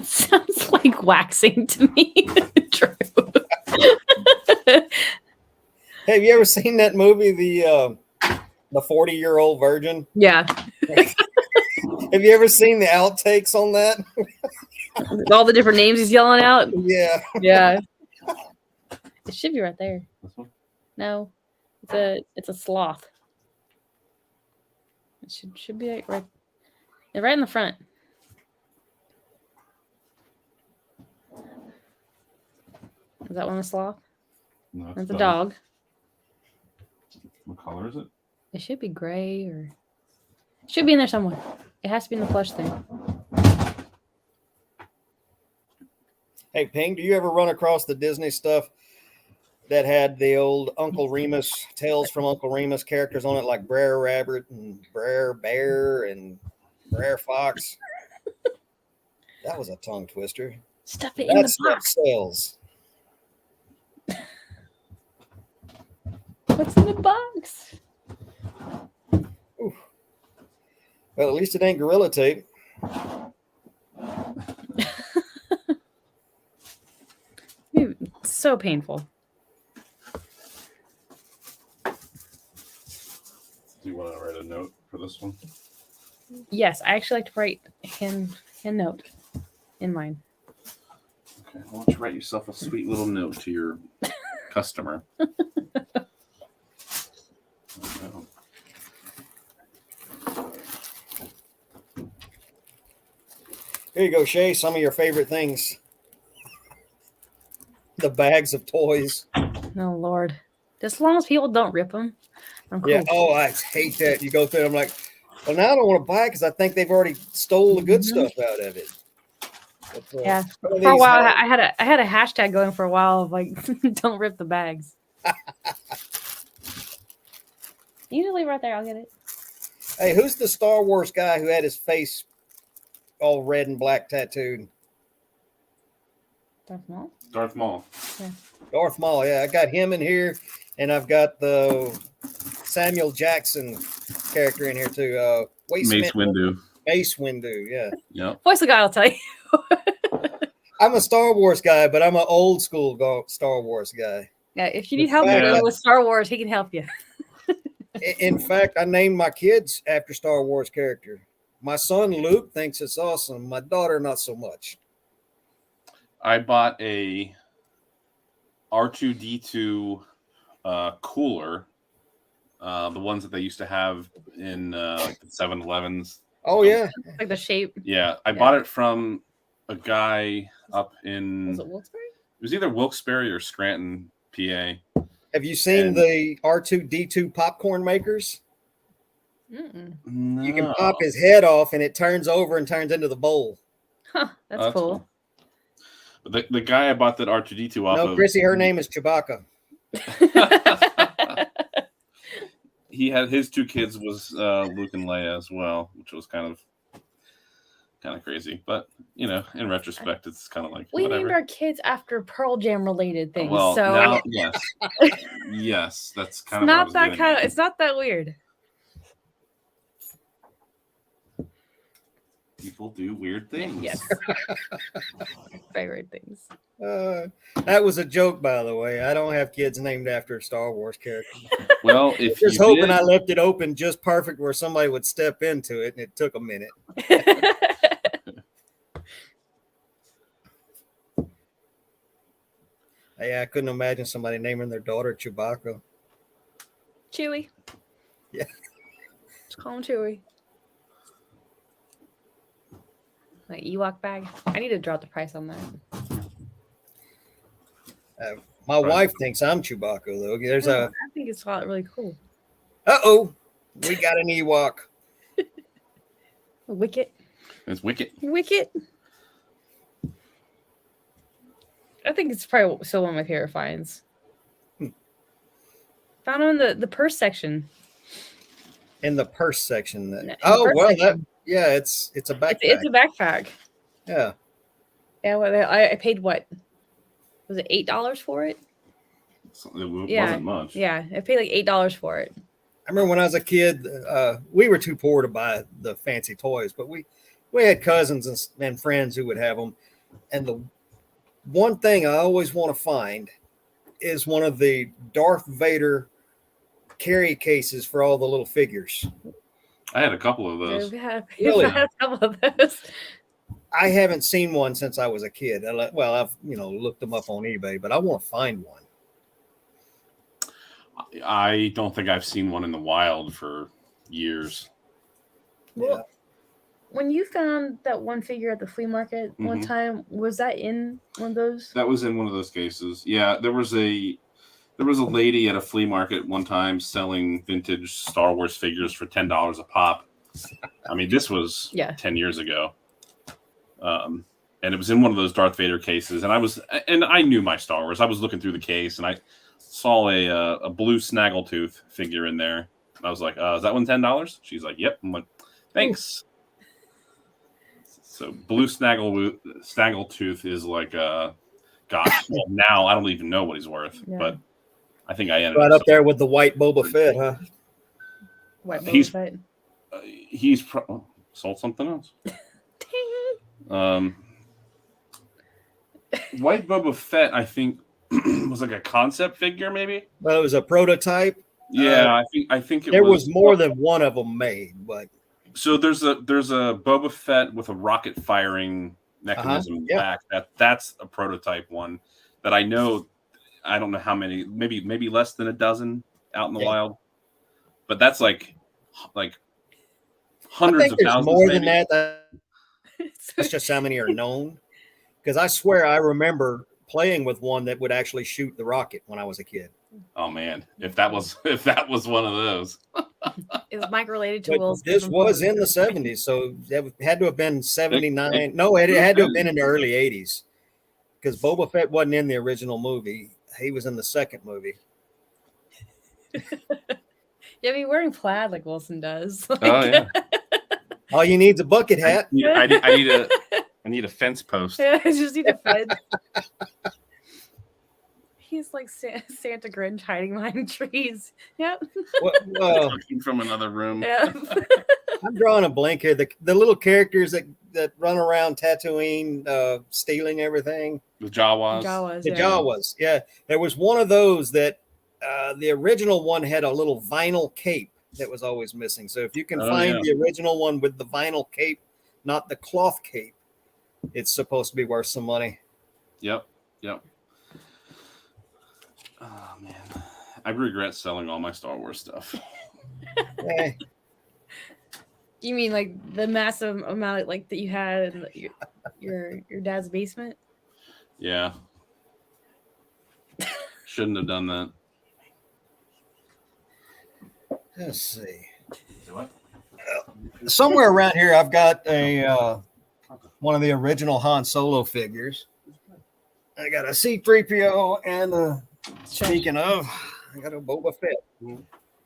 Sounds like waxing to me. True. Hey, have you ever seen that movie, the 40-Year-Old Virgin? Yeah. Have you ever seen the outtakes on that? All the different names he's yelling out. Yeah. Yeah. It should be right there. This one? No. It's a sloth. It should be right in the front. Is that one a sloth? No, That's a dog. What color is it? It should be gray or it should be in there somewhere. It has to be in the plush thing. Hey, Ping, do you ever run across the Disney stuff that had the old Uncle Remus, Tales from Uncle Remus characters on it, like Brer Rabbit and Brer Bear and Brer Fox? That was a tongue twister. Stuff it in the That box. sells. What's in the box? Ooh. Well, at least it ain't Gorilla Tape. It's so painful. Do you want to write a note for this one? Yes, I actually like to write hand note in mine. Okay, why don't you write yourself a sweet little note to your customer? Oh, Here you go, Shay. Some of your favorite things. The bags of toys. Oh Lord. Just as long as people don't rip them, I'm cool. Yeah. Oh, I hate that. You go through. I'm like, well, now I don't want to buy it because I think they've already stole the good stuff out of it. But, yeah. For a while, I had a hashtag going for a while of like, don't rip the bags. You can leave right there. I'll get it. Hey, who's the Star Wars guy who had his face all red and black tattooed? Darth Maul. Darth Maul. Yeah. Darth Maul. Yeah, I got him in here, and I've got the Samuel Jackson character in here too. Mace Windu. Mace Windu. Yeah. Yep. Voice of God, I'll tell you. I'm a Star Wars guy, but I'm an old school Star Wars guy. Yeah, if you need help with Star Wars, he can help you. In fact, I named my kids after Star Wars character. My son Luke thinks it's awesome. My daughter, not so much. I bought a R2D2 cooler, the ones that they used to have in like the 7-Elevens. Oh yeah, like the shape. Yeah, I bought it from a guy up in. Was it Wilkes-Barre? It was either Wilkes-Barre or Scranton, PA. Have you seen the R2D2 popcorn makers? No. You can pop his head off and it turns over and turns into the bowl. Huh, that's cool. But the guy I bought that R2D2 off of. No, Chrissy, her name is Chewbacca. He had his two kids was Luke and Leia as well, which was kind of crazy. But you know, in retrospect, it's kind of like we whatever. named our kids after Pearl Jam related things. Well, so now, yes, yes, that's kind of not that kind of. It's not that weird. People do weird things. Yes, very weird things. That was a joke, by the way. I don't have kids named after a Star Wars character. Well, if just you hoping did, I left it open just perfect where somebody would step into it, and it took a minute. Hey, I couldn't imagine somebody naming their daughter Chewbacca. Chewy. Yeah. Just call him Chewy. Like Ewok bag. I need to drop the price on that. My wife thinks I'm Chewbacca, though. I think it's really cool. Uh-oh. We got an Ewok. Wicket. It's Wicket. Wicket. I think it's probably still one of my favorite finds. Found on the purse section. In the purse section. Section. It's a backpack. It's a backpack. Yeah. Yeah, well, I paid what? Was it $8 for it? Wasn't much. Yeah, I paid like $8 for it. I remember when I was a kid, we were too poor to buy the fancy toys, but we had cousins and friends who would have them. And the one thing I always want to find is one of the Darth Vader carry cases for all the little figures. I had a couple of those. Really? I had a couple of those. I haven't seen one since I was a kid. I've looked them up on eBay, but I want to find one. I don't think I've seen one in the wild for years. Well, when you found that one figure at the flea market one time, was that in one of those? That was in one of those cases. Yeah, there was a lady at a flea market one time selling vintage Star Wars figures for $10 a pop. I mean, this was 10 years ago. And it was in one of those Darth Vader cases, and I knew my Star Wars. I was looking through the case, and I saw a blue snaggletooth figure in there. And I was like, "Is that one $10?" She's like, "Yep." I'm like, "Thanks." So blue snaggletooth is like, gosh, well, now I don't even know what he's worth, but I think I ended up there with the white Boba Fett, huh? White Boba Fett. He's sold something else. White Boba Fett, I think, was like a concept figure, maybe. Well, it was a prototype. Yeah, I think there was more than one of them made, but so there's a Boba Fett with a rocket firing mechanism back. That's a prototype one that I know. I don't know how many, maybe less than a dozen out in the wild, but that's like hundreds of thousands. More than that. That's just how many are known. Because I swear I remember playing with one that would actually shoot the rocket when I was a kid. Oh man, if that was one of those. Is Mike related to But Will? this was in the 70s, so it had to have been 79. No, it had to have been in the early 80s. Because Boba Fett wasn't in the original movie. He was in the second movie. Yeah, be wearing plaid like Wilson does. Oh yeah. All you need is a bucket hat. I need a fence post. Yeah, I just need a fence. He's like Santa Grinch hiding behind trees. Yep. Well, from another room. Yeah. I'm drawing a blank here. The little characters that run around Tatooine, stealing everything. The Jawas. The Jawas. Yeah. There was one of those that the original one had a little vinyl cape that was always missing. So if you can find the original one with the vinyl cape, not the cloth cape, it's supposed to be worth some money. Yep. Oh man, I regret selling all my Star Wars stuff. Hey. You mean like the massive amount like that you had in your dad's basement? Yeah. Shouldn't have done that. Let's see. Somewhere around here, I've got one of the original Han Solo figures. I got a C-3PO and speaking of, I got a Boba Fett.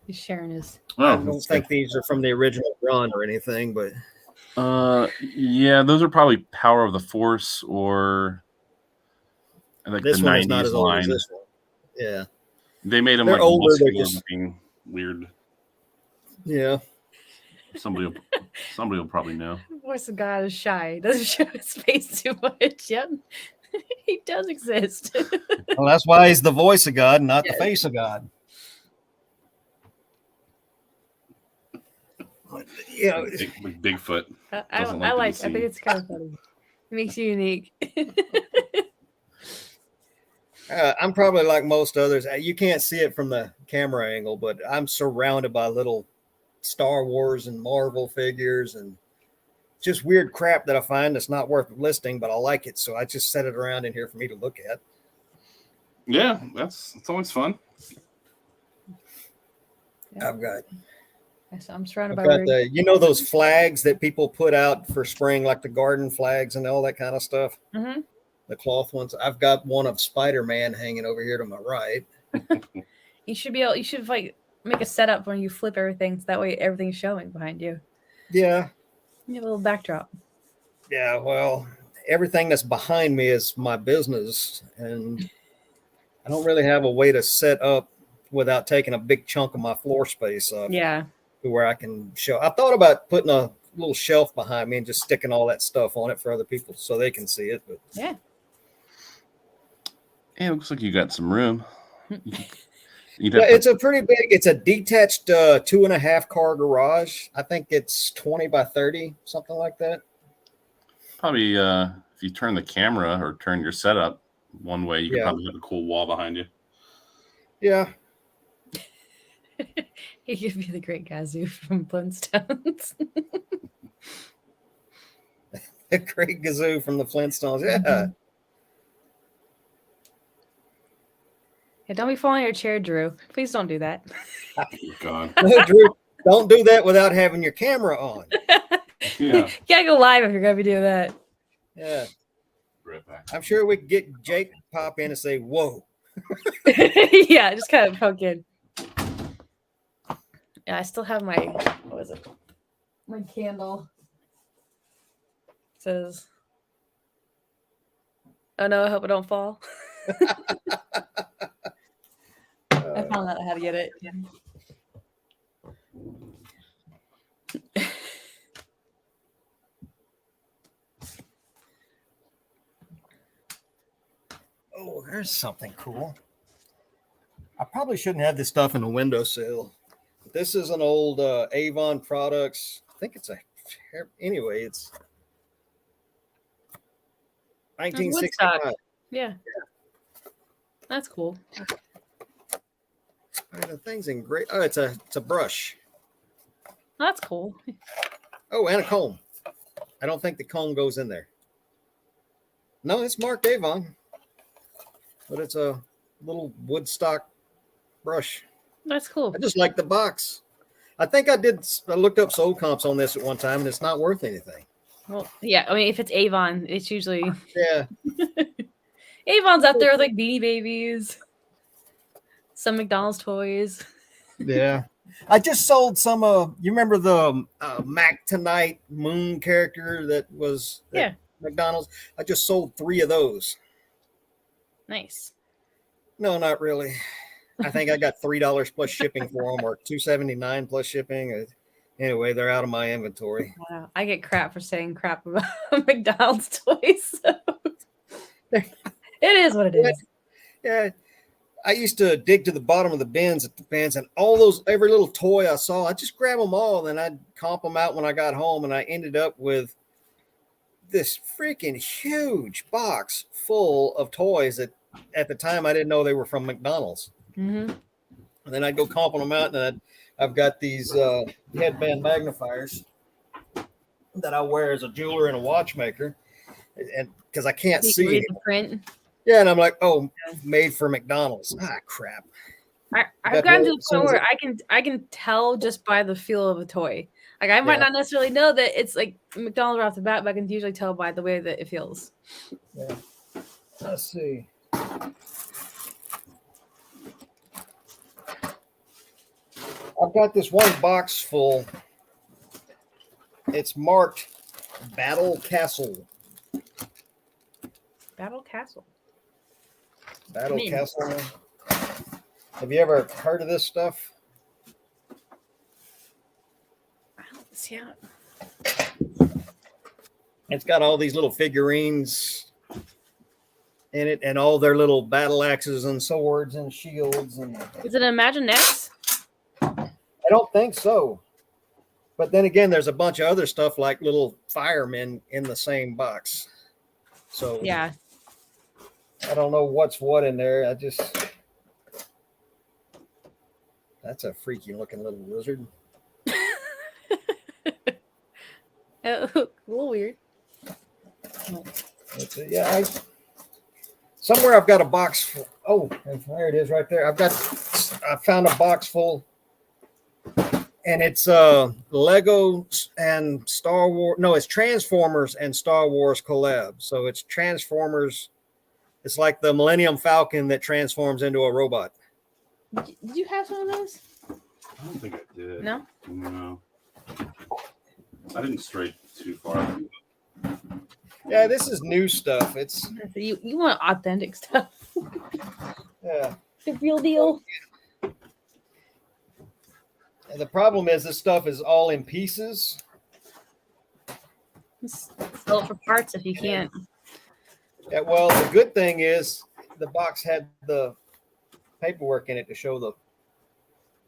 He's sharing his. I don't think these are from the original run or anything, but yeah, those are probably Power of the Force or like this the one 90s is not as old line. as this one. Yeah, they made them they're like older. They're muscular just looking, weird. Yeah. Somebody will probably know. The voice of God is shy. Doesn't show his face too much. Yep. He does exist. Well, that's why he's the voice of God, not the face of God. Yeah, like Bigfoot. I think it's kind of funny. It makes you unique. I'm probably like most others. You can't see it from the camera angle, but I'm surrounded by little Star Wars and Marvel figures and just weird crap that I find that's not worth listing, but I like it, so I just set it around in here for me to look at. Yeah, it's always fun. Yeah. I'm surrounded by those flags that people put out for spring, like the garden flags and all that kind of stuff. Mm-hmm. The cloth ones. I've got one of Spider-Man hanging over here to my right. You should like make a setup when you flip everything, so that way everything's showing behind you. Yeah. You have a little backdrop. Yeah, well, everything that's behind me is my business, and I don't really have a way to set up without taking a big chunk of my floor space up. Yeah. To where I can show. I thought about putting a little shelf behind me and just sticking all that stuff on it for other people so they can see it. But yeah. It looks like you got some room. It's a pretty big. It's a detached 2.5 car garage. I think it's 20 by 30, something like that. Probably if you turn the camera or turn your setup one way, you can probably have a cool wall behind you. Yeah. He could be the Great Gazoo from Flintstones. The Great Gazoo from the Flintstones. Yeah. Mm-hmm. Yeah, don't be falling in your chair, Drew. Please don't do that. Oh, God. No, Drew, don't do that without having your camera on. Yeah. You gotta go live if you're gonna be doing that. Yeah. Right back. I'm sure we could get Jake to pop in and say, whoa. Yeah, just kind of poke in. Yeah, I still have my, what was it? My candle. It says, oh no, I hope it don't fall. I found out how to get it. Yeah. Oh, there's something cool. I probably shouldn't have this stuff in the windowsill. This is an old Avon Products. I think it's anyway, it's 1965. Yeah. That's cool. The thing's in great. Oh, it's a brush. That's cool. Oh, and a comb. I don't think the comb goes in there. No, it's marked Avon, but it's a little woodstock brush. That's cool. I just like the box. I think I looked up sold comps on this at one time, and it's not worth anything. Well, yeah. I mean, if it's Avon, it's usually yeah. Avon's up there with like Beanie Babies, some McDonald's toys. Yeah. I just sold some. You remember the Mac Tonight Moon character that was at McDonald's? I just sold 3 of those. Nice. No, not really. I think I got $3 plus shipping for them, or $2.79 plus shipping. Anyway, they're out of my inventory. Wow. I get crap for saying crap about McDonald's toys. So. It is what it is. Yeah. I used to dig to the bottom of the bins at the bins, and every little toy I saw, I just grab them all, and I'd comp them out when I got home, and I ended up with this freaking huge box full of toys that at the time I didn't know they were from McDonald's. Mm-hmm. And then I'd go comping them out, and I've got these headband magnifiers that I wear as a jeweler and a watchmaker, and because I can't see read the print. Yeah, and I'm like, oh, made for McDonald's. Ah, crap. I've gotten to the point where I can tell just by the feel of a toy. Like I might not necessarily know that it's like McDonald's right off the bat, but I can usually tell by the way that it feels. Yeah. Let's see. I've got this one box full. It's marked Battle Castle. Battle Castle. Battle Castle. Have you ever heard of this stuff? I don't see it. It's got all these little figurines in it, and all their little battle axes and swords and shields. And is it Imaginext? I don't think so. But then again, there's a bunch of other stuff like little firemen in the same box. So yeah. I don't know what's what in there. That's a freaky looking little lizard. A little weird. Somewhere I've got a box full. Oh, there it is right there. I found a box full, and it's Lego and Star Wars. No, it's Transformers and Star Wars collab. So it's Transformers. It's like the Millennium Falcon that transforms into a robot. Did you have some of those? I don't think I did. No? No. I didn't stray too far. Yeah, this is new stuff. It's you want authentic stuff. Yeah. The real deal. And the problem is this stuff is all in pieces. Sell it for parts if you can't. Yeah, well, the good thing is the box had the paperwork in it to show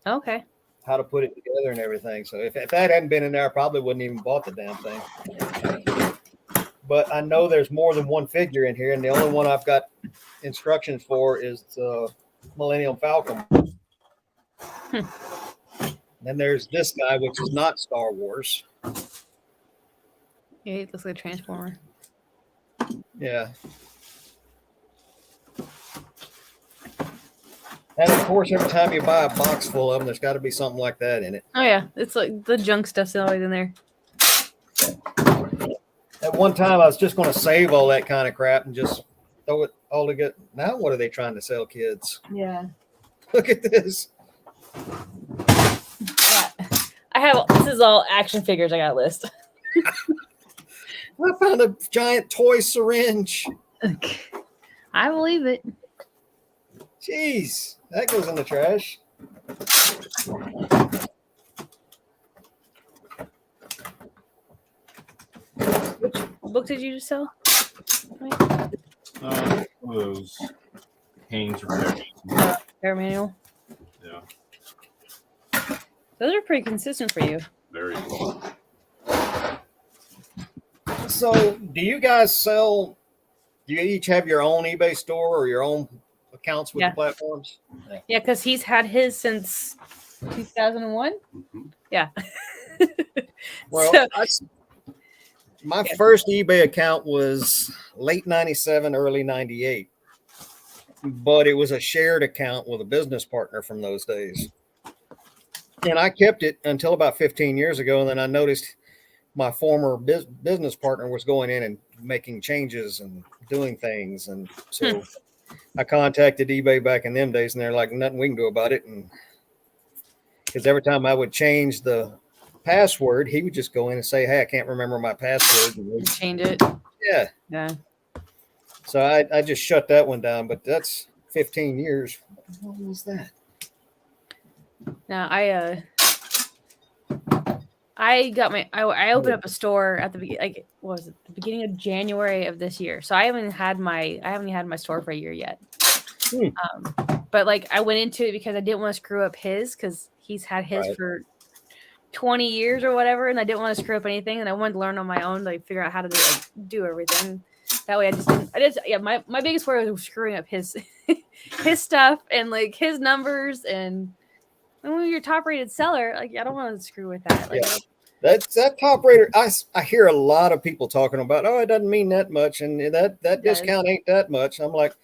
how to put it together and everything. So if that hadn't been in there, I probably wouldn't even bought the damn thing. But I know there's more than one figure in here, and the only one I've got instructions for is the Millennium Falcon. Then there's this guy, which is not Star Wars. Yeah, it looks like a Transformer. Yeah. And of course, every time you buy a box full of them, there's got to be something like that in it. Oh yeah, it's like the junk stuff's always in there. At one time, I was just going to save all that kind of crap and just throw it all together. Now, what are they trying to sell kids? Yeah. Look at this. Yeah. This is all action figures I got a list. I found a giant toy syringe. I believe it. Jeez, that goes in the trash. Which book did you just sell? Those Haynes repair manual. Yeah. Those are pretty consistent for you. Very cool. So, do you guys sell? Do you each have your own eBay store or your own accounts with the platforms? Yeah, because he's had his since 2001. Mm-hmm. Yeah. Well, So, My first eBay account was late 97, early 98. But it was a shared account with a business partner from those days. And I kept it until about 15 years ago. And then I noticed my former business partner was going in and making changes and doing things. And so I contacted eBay back in them days, and they're like, nothing we can do about it. And because every time I would change the password, he would just go in and say, hey, I can't remember my password. And change it. Yeah. Yeah. So I just shut that one down, but that's 15 years. What was that? Now I opened up a store at the beginning of January of this year. So I haven't had my store for a year yet. But like I went into it because I didn't want to screw up his, because he's had his for 20 years or whatever, and I didn't want to screw up anything, and I wanted to learn on my own, like figure out how to do everything. That way my biggest worry was screwing up his his stuff and like his numbers, and when you're a top rated seller, like I don't want to screw with that. Like, that top rated. I hear a lot of people talking about, oh, it doesn't mean that much, and that discount ain't that much. I'm like,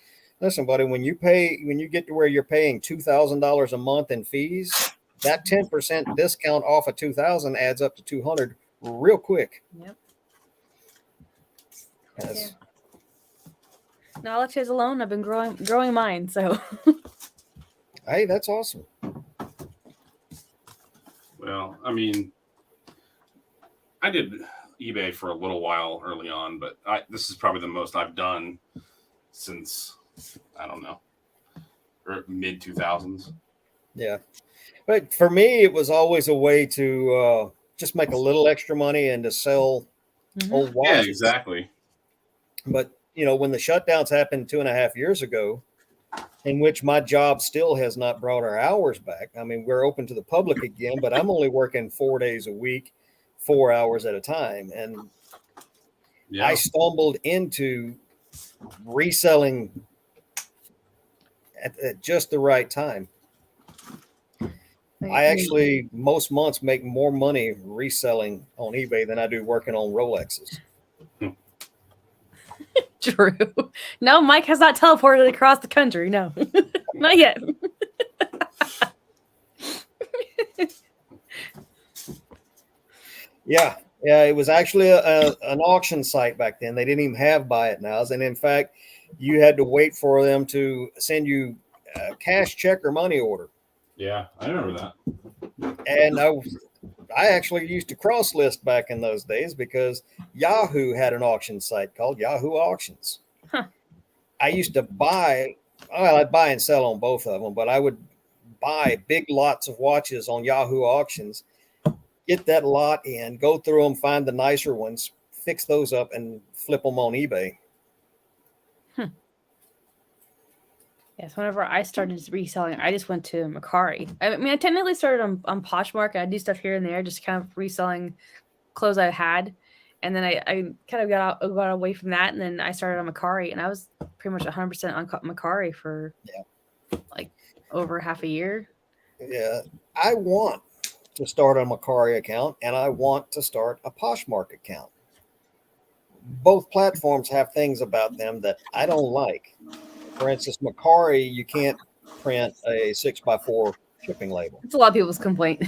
listen, buddy, when you get to where you're paying $2,000 a month in fees, that 10% discount off of 2,000 adds up to 200 real quick. Yep. No, I'll let you guys alone. I've been growing mine, so. Hey, that's awesome. Well, I mean, I did eBay for a little while early on, but this is probably the most I've done since, I don't know, mid 2000s. Yeah. But for me, it was always a way to just make a little extra money and to sell old watches. Yeah, exactly. But, when the shutdowns happened 2.5 years ago, in which my job still has not brought our hours back. I mean, we're open to the public again, but I'm only working 4 days a week, 4 hours at a time. And I stumbled into reselling at just the right time. I actually, most months, make more money reselling on eBay than I do working on Rolexes. True. No, Mike has not teleported across the country. No, not yet. Yeah. It was actually an auction site back then. They didn't even have buy it nows, and in fact, you had to wait for them to send you a cash check or money order. Yeah, I remember that. And I actually used to cross list back in those days because Yahoo had an auction site called Yahoo Auctions. Huh. I used to I'd buy and sell on both of them, but I would buy big lots of watches on Yahoo Auctions, get that lot in, go through them, find the nicer ones, fix those up, and flip them on eBay. Yes, whenever I started reselling, I just went to Macari. I mean, I technically started on Poshmark. I do stuff here and there, just kind of reselling clothes I had. And then I kind of got away from that, and then I started on Macari, and I was pretty much 100% on Macari for like over half a year. Yeah, I want to start a Macari account, and I want to start a Poshmark account. Both platforms have things about them that I don't like. For instance, Macari, you can't print a 6x4 shipping label. It's a lot of people's complaint.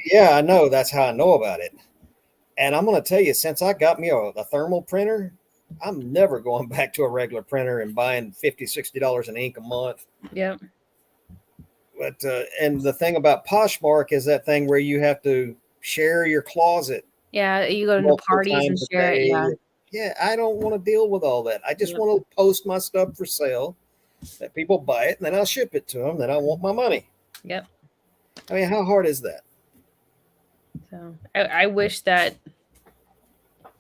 Yeah, I know. That's how I know about it. And I'm going to tell you, since I got me a thermal printer, I'm never going back to a regular printer and buying $50, $60 in ink a month. Yep. But and the thing about Poshmark is that thing where you have to share your closet. Yeah, you go to parties and share it. Yeah. Yeah, I don't want to deal with all that. I just want to post my stuff for sale, that people buy it, and then I'll ship it to them. Then I want my money. Yep. I mean, how hard is that? So I wish that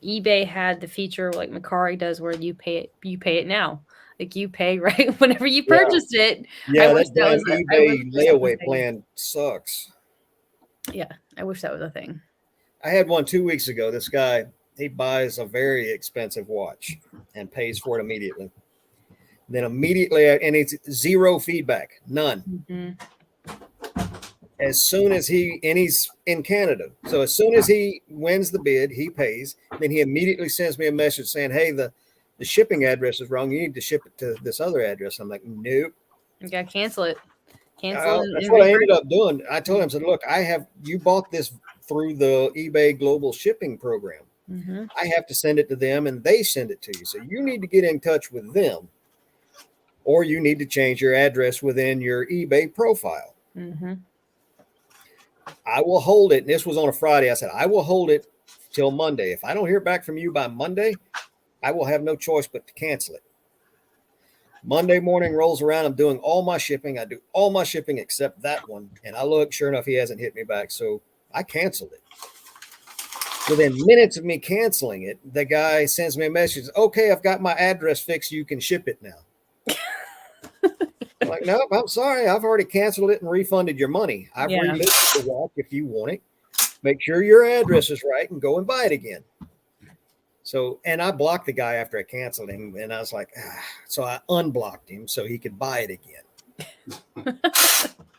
eBay had the feature like Macari does, where you pay it now. Like you pay right whenever you purchased it. Yeah, I wish that was eBay layaway plan sucks. Yeah, I wish that was a thing. I had one 2 weeks ago. This guy, he buys a very expensive watch and pays for it immediately. Then immediately, and it's zero feedback, none. Mm-hmm. As soon as he's in Canada. So as soon as he wins the bid, he pays. Then he immediately sends me a message saying, hey, the shipping address is wrong. You need to ship it to this other address. I'm like, nope. You got to cancel it. That's what I ended up doing. I told him, I said, look, you bought this through the eBay global shipping program. Mm-hmm. I have to send it to them and they send it to you. So you need to get in touch with them, or you need to change your address within your eBay profile. Mm-hmm. I will hold it. And this was on a Friday. I said, I will hold it till Monday. If I don't hear back from you by Monday, I will have no choice but to cancel it. Monday morning rolls around. I'm doing all my shipping. I do all my shipping except that one. And I look, sure enough, he hasn't hit me back. So I canceled it. Within minutes of me canceling it, the guy sends me a message. Okay, I've got my address fixed. You can ship it now. I'm like, nope, I'm sorry. I've already canceled it and refunded your money. I've relisted the watch if you want it. Make sure your address is right and go and buy it again. So, and I blocked the guy after I canceled him, and I was like, so I unblocked him so he could buy it again.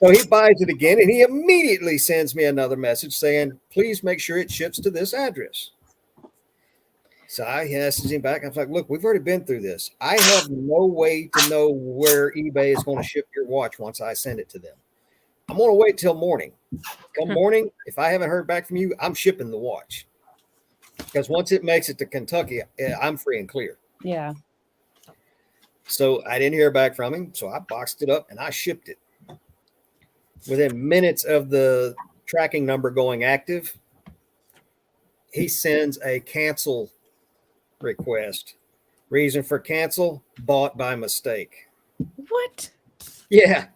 So he buys it again, and he immediately sends me another message saying, please make sure it ships to this address. So I messaged him back. I was like, look, we've already been through this. I have no way to know where eBay is going to ship your watch once I send it to them. I'm going to wait till morning. Come morning, if I haven't heard back from you, I'm shipping the watch. Because once it makes it to Kentucky, I'm free and clear. Yeah. So I didn't hear back from him. So I boxed it up and I shipped it. Within minutes of the tracking number going active, he sends a cancel request. Reason for cancel, bought by mistake. What? Yeah.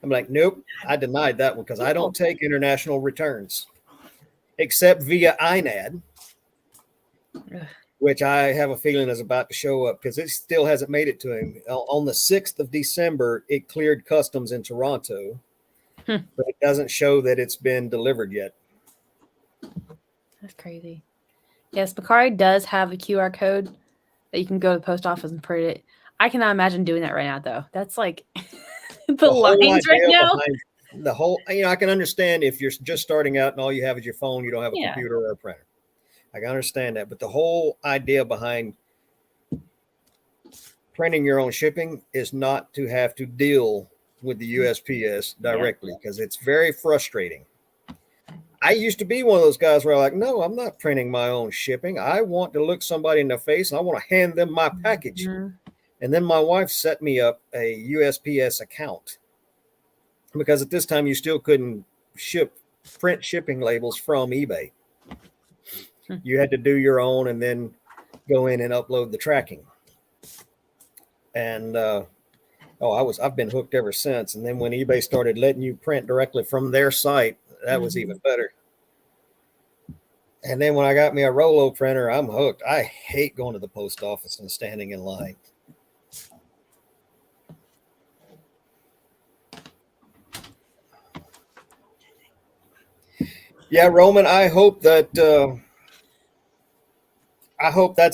I'm like, nope, I denied that one because I don't take international returns except via INAD, which I have a feeling is about to show up because it still hasn't made it to him. On the 6th of December, it cleared customs in Toronto, but it doesn't show that it's been delivered yet. That's crazy. Yes, Bakari does have a QR code that you can go to the post office and print it. I cannot imagine doing that right now, though. That's like the lines right now. The whole, I can understand if you're just starting out and all you have is your phone, you don't have a computer or a printer. I can understand that. But the whole idea behind printing your own shipping is not to have to deal with the USPS directly because it's very frustrating. I used to be one of those guys where I'm like, no, I'm not printing my own shipping. I want to look somebody in the face and I want to hand them my package. Mm-hmm. And then my wife set me up a USPS account because at this time you still couldn't print shipping labels from eBay. You had to do your own and then go in and upload the tracking. And I've been hooked ever since. And then when eBay started letting you print directly from their site, that was even better. And then when I got me a Rolo printer, I'm hooked. I hate going to the post office and standing in line. Yeah, Roman, I hope that's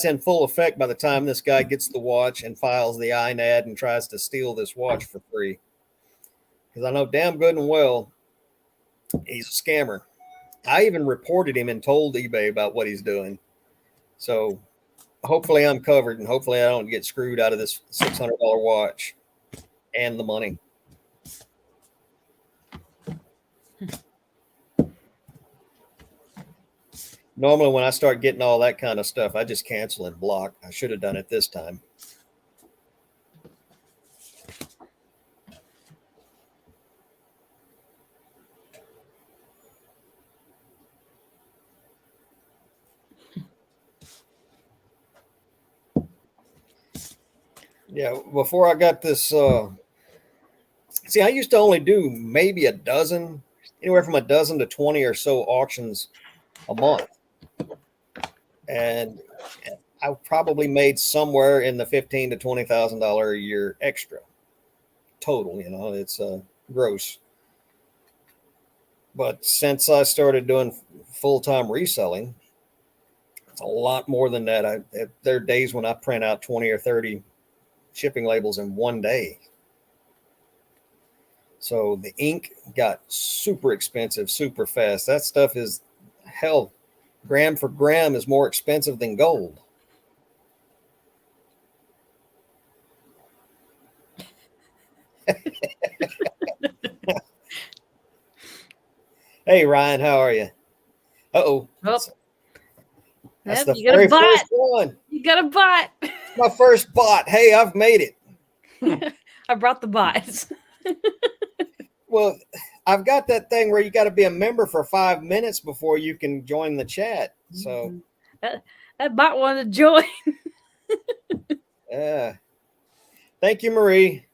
in full effect by the time this guy gets the watch and files the INAD and tries to steal this watch for free. Because I know damn good and well he's a scammer. I even reported him and told eBay about what he's doing. So hopefully I'm covered and hopefully I don't get screwed out of this $600 watch and the money. Normally when I start getting all that kind of stuff, I just cancel and block. I should have done it this time. Yeah, before I got this, I used to only do maybe anywhere from a dozen to 20 or so auctions a month. And I probably made somewhere in the $15,000 to $20,000 a year extra total, it's gross. But since I started doing full-time reselling, it's a lot more than that. There are days when I print out 20 or 30 shipping labels in one day. So the ink got super expensive, super fast. That stuff is hell, gram for gram is more expensive than gold. Hey Ryan, how are you? Uh-oh. Oh. That's Yep, the very first one. You got a bot. It's my first bot. Hey, I've made it. I brought the bots. Well, I've got that thing where you got to be a member for 5 minutes before you can join the chat. So that bot wanted to join. Yeah. Thank you, Marie.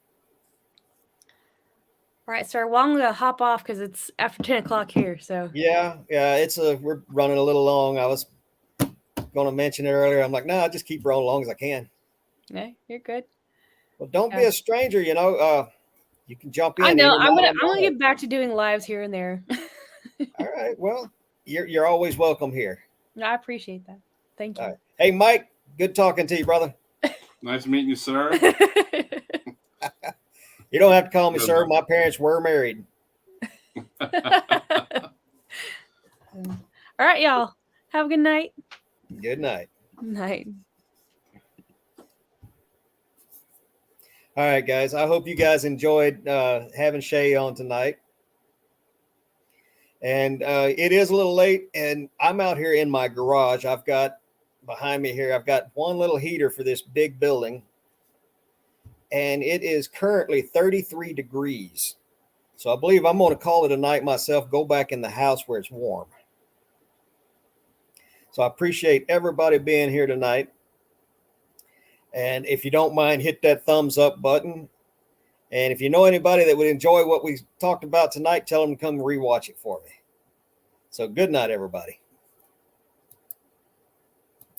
All right, sir. Well, I'm gonna hop off because it's after 10 o'clock here. So yeah, we're running a little long. I was going to mention it earlier. I'm like, no, I'll just keep rolling as long as I can. Yeah, you're good. Well, don't be a stranger. You can jump in. I know. I'm gonna get back to doing lives here and there. All right. Well, you're always welcome here. I appreciate that. Thank you. Right. Hey, Mike. Good talking to you, brother. Nice meeting you, sir. You don't have to call me sir. My parents were married. All right, y'all. Have a good night. Good night. Night. All right, guys. I hope you guys enjoyed having Shay on tonight. And it is a little late, and I'm out here in my garage. I've got behind me here, I've got one little heater for this big building, and it is currently 33 degrees. So I believe I'm going to call it a night myself, go back in the house where it's warm. So I appreciate everybody being here tonight. And if you don't mind, hit that thumbs up button. And if you know anybody that would enjoy what we talked about tonight, tell them to come rewatch it for me. So good night, everybody.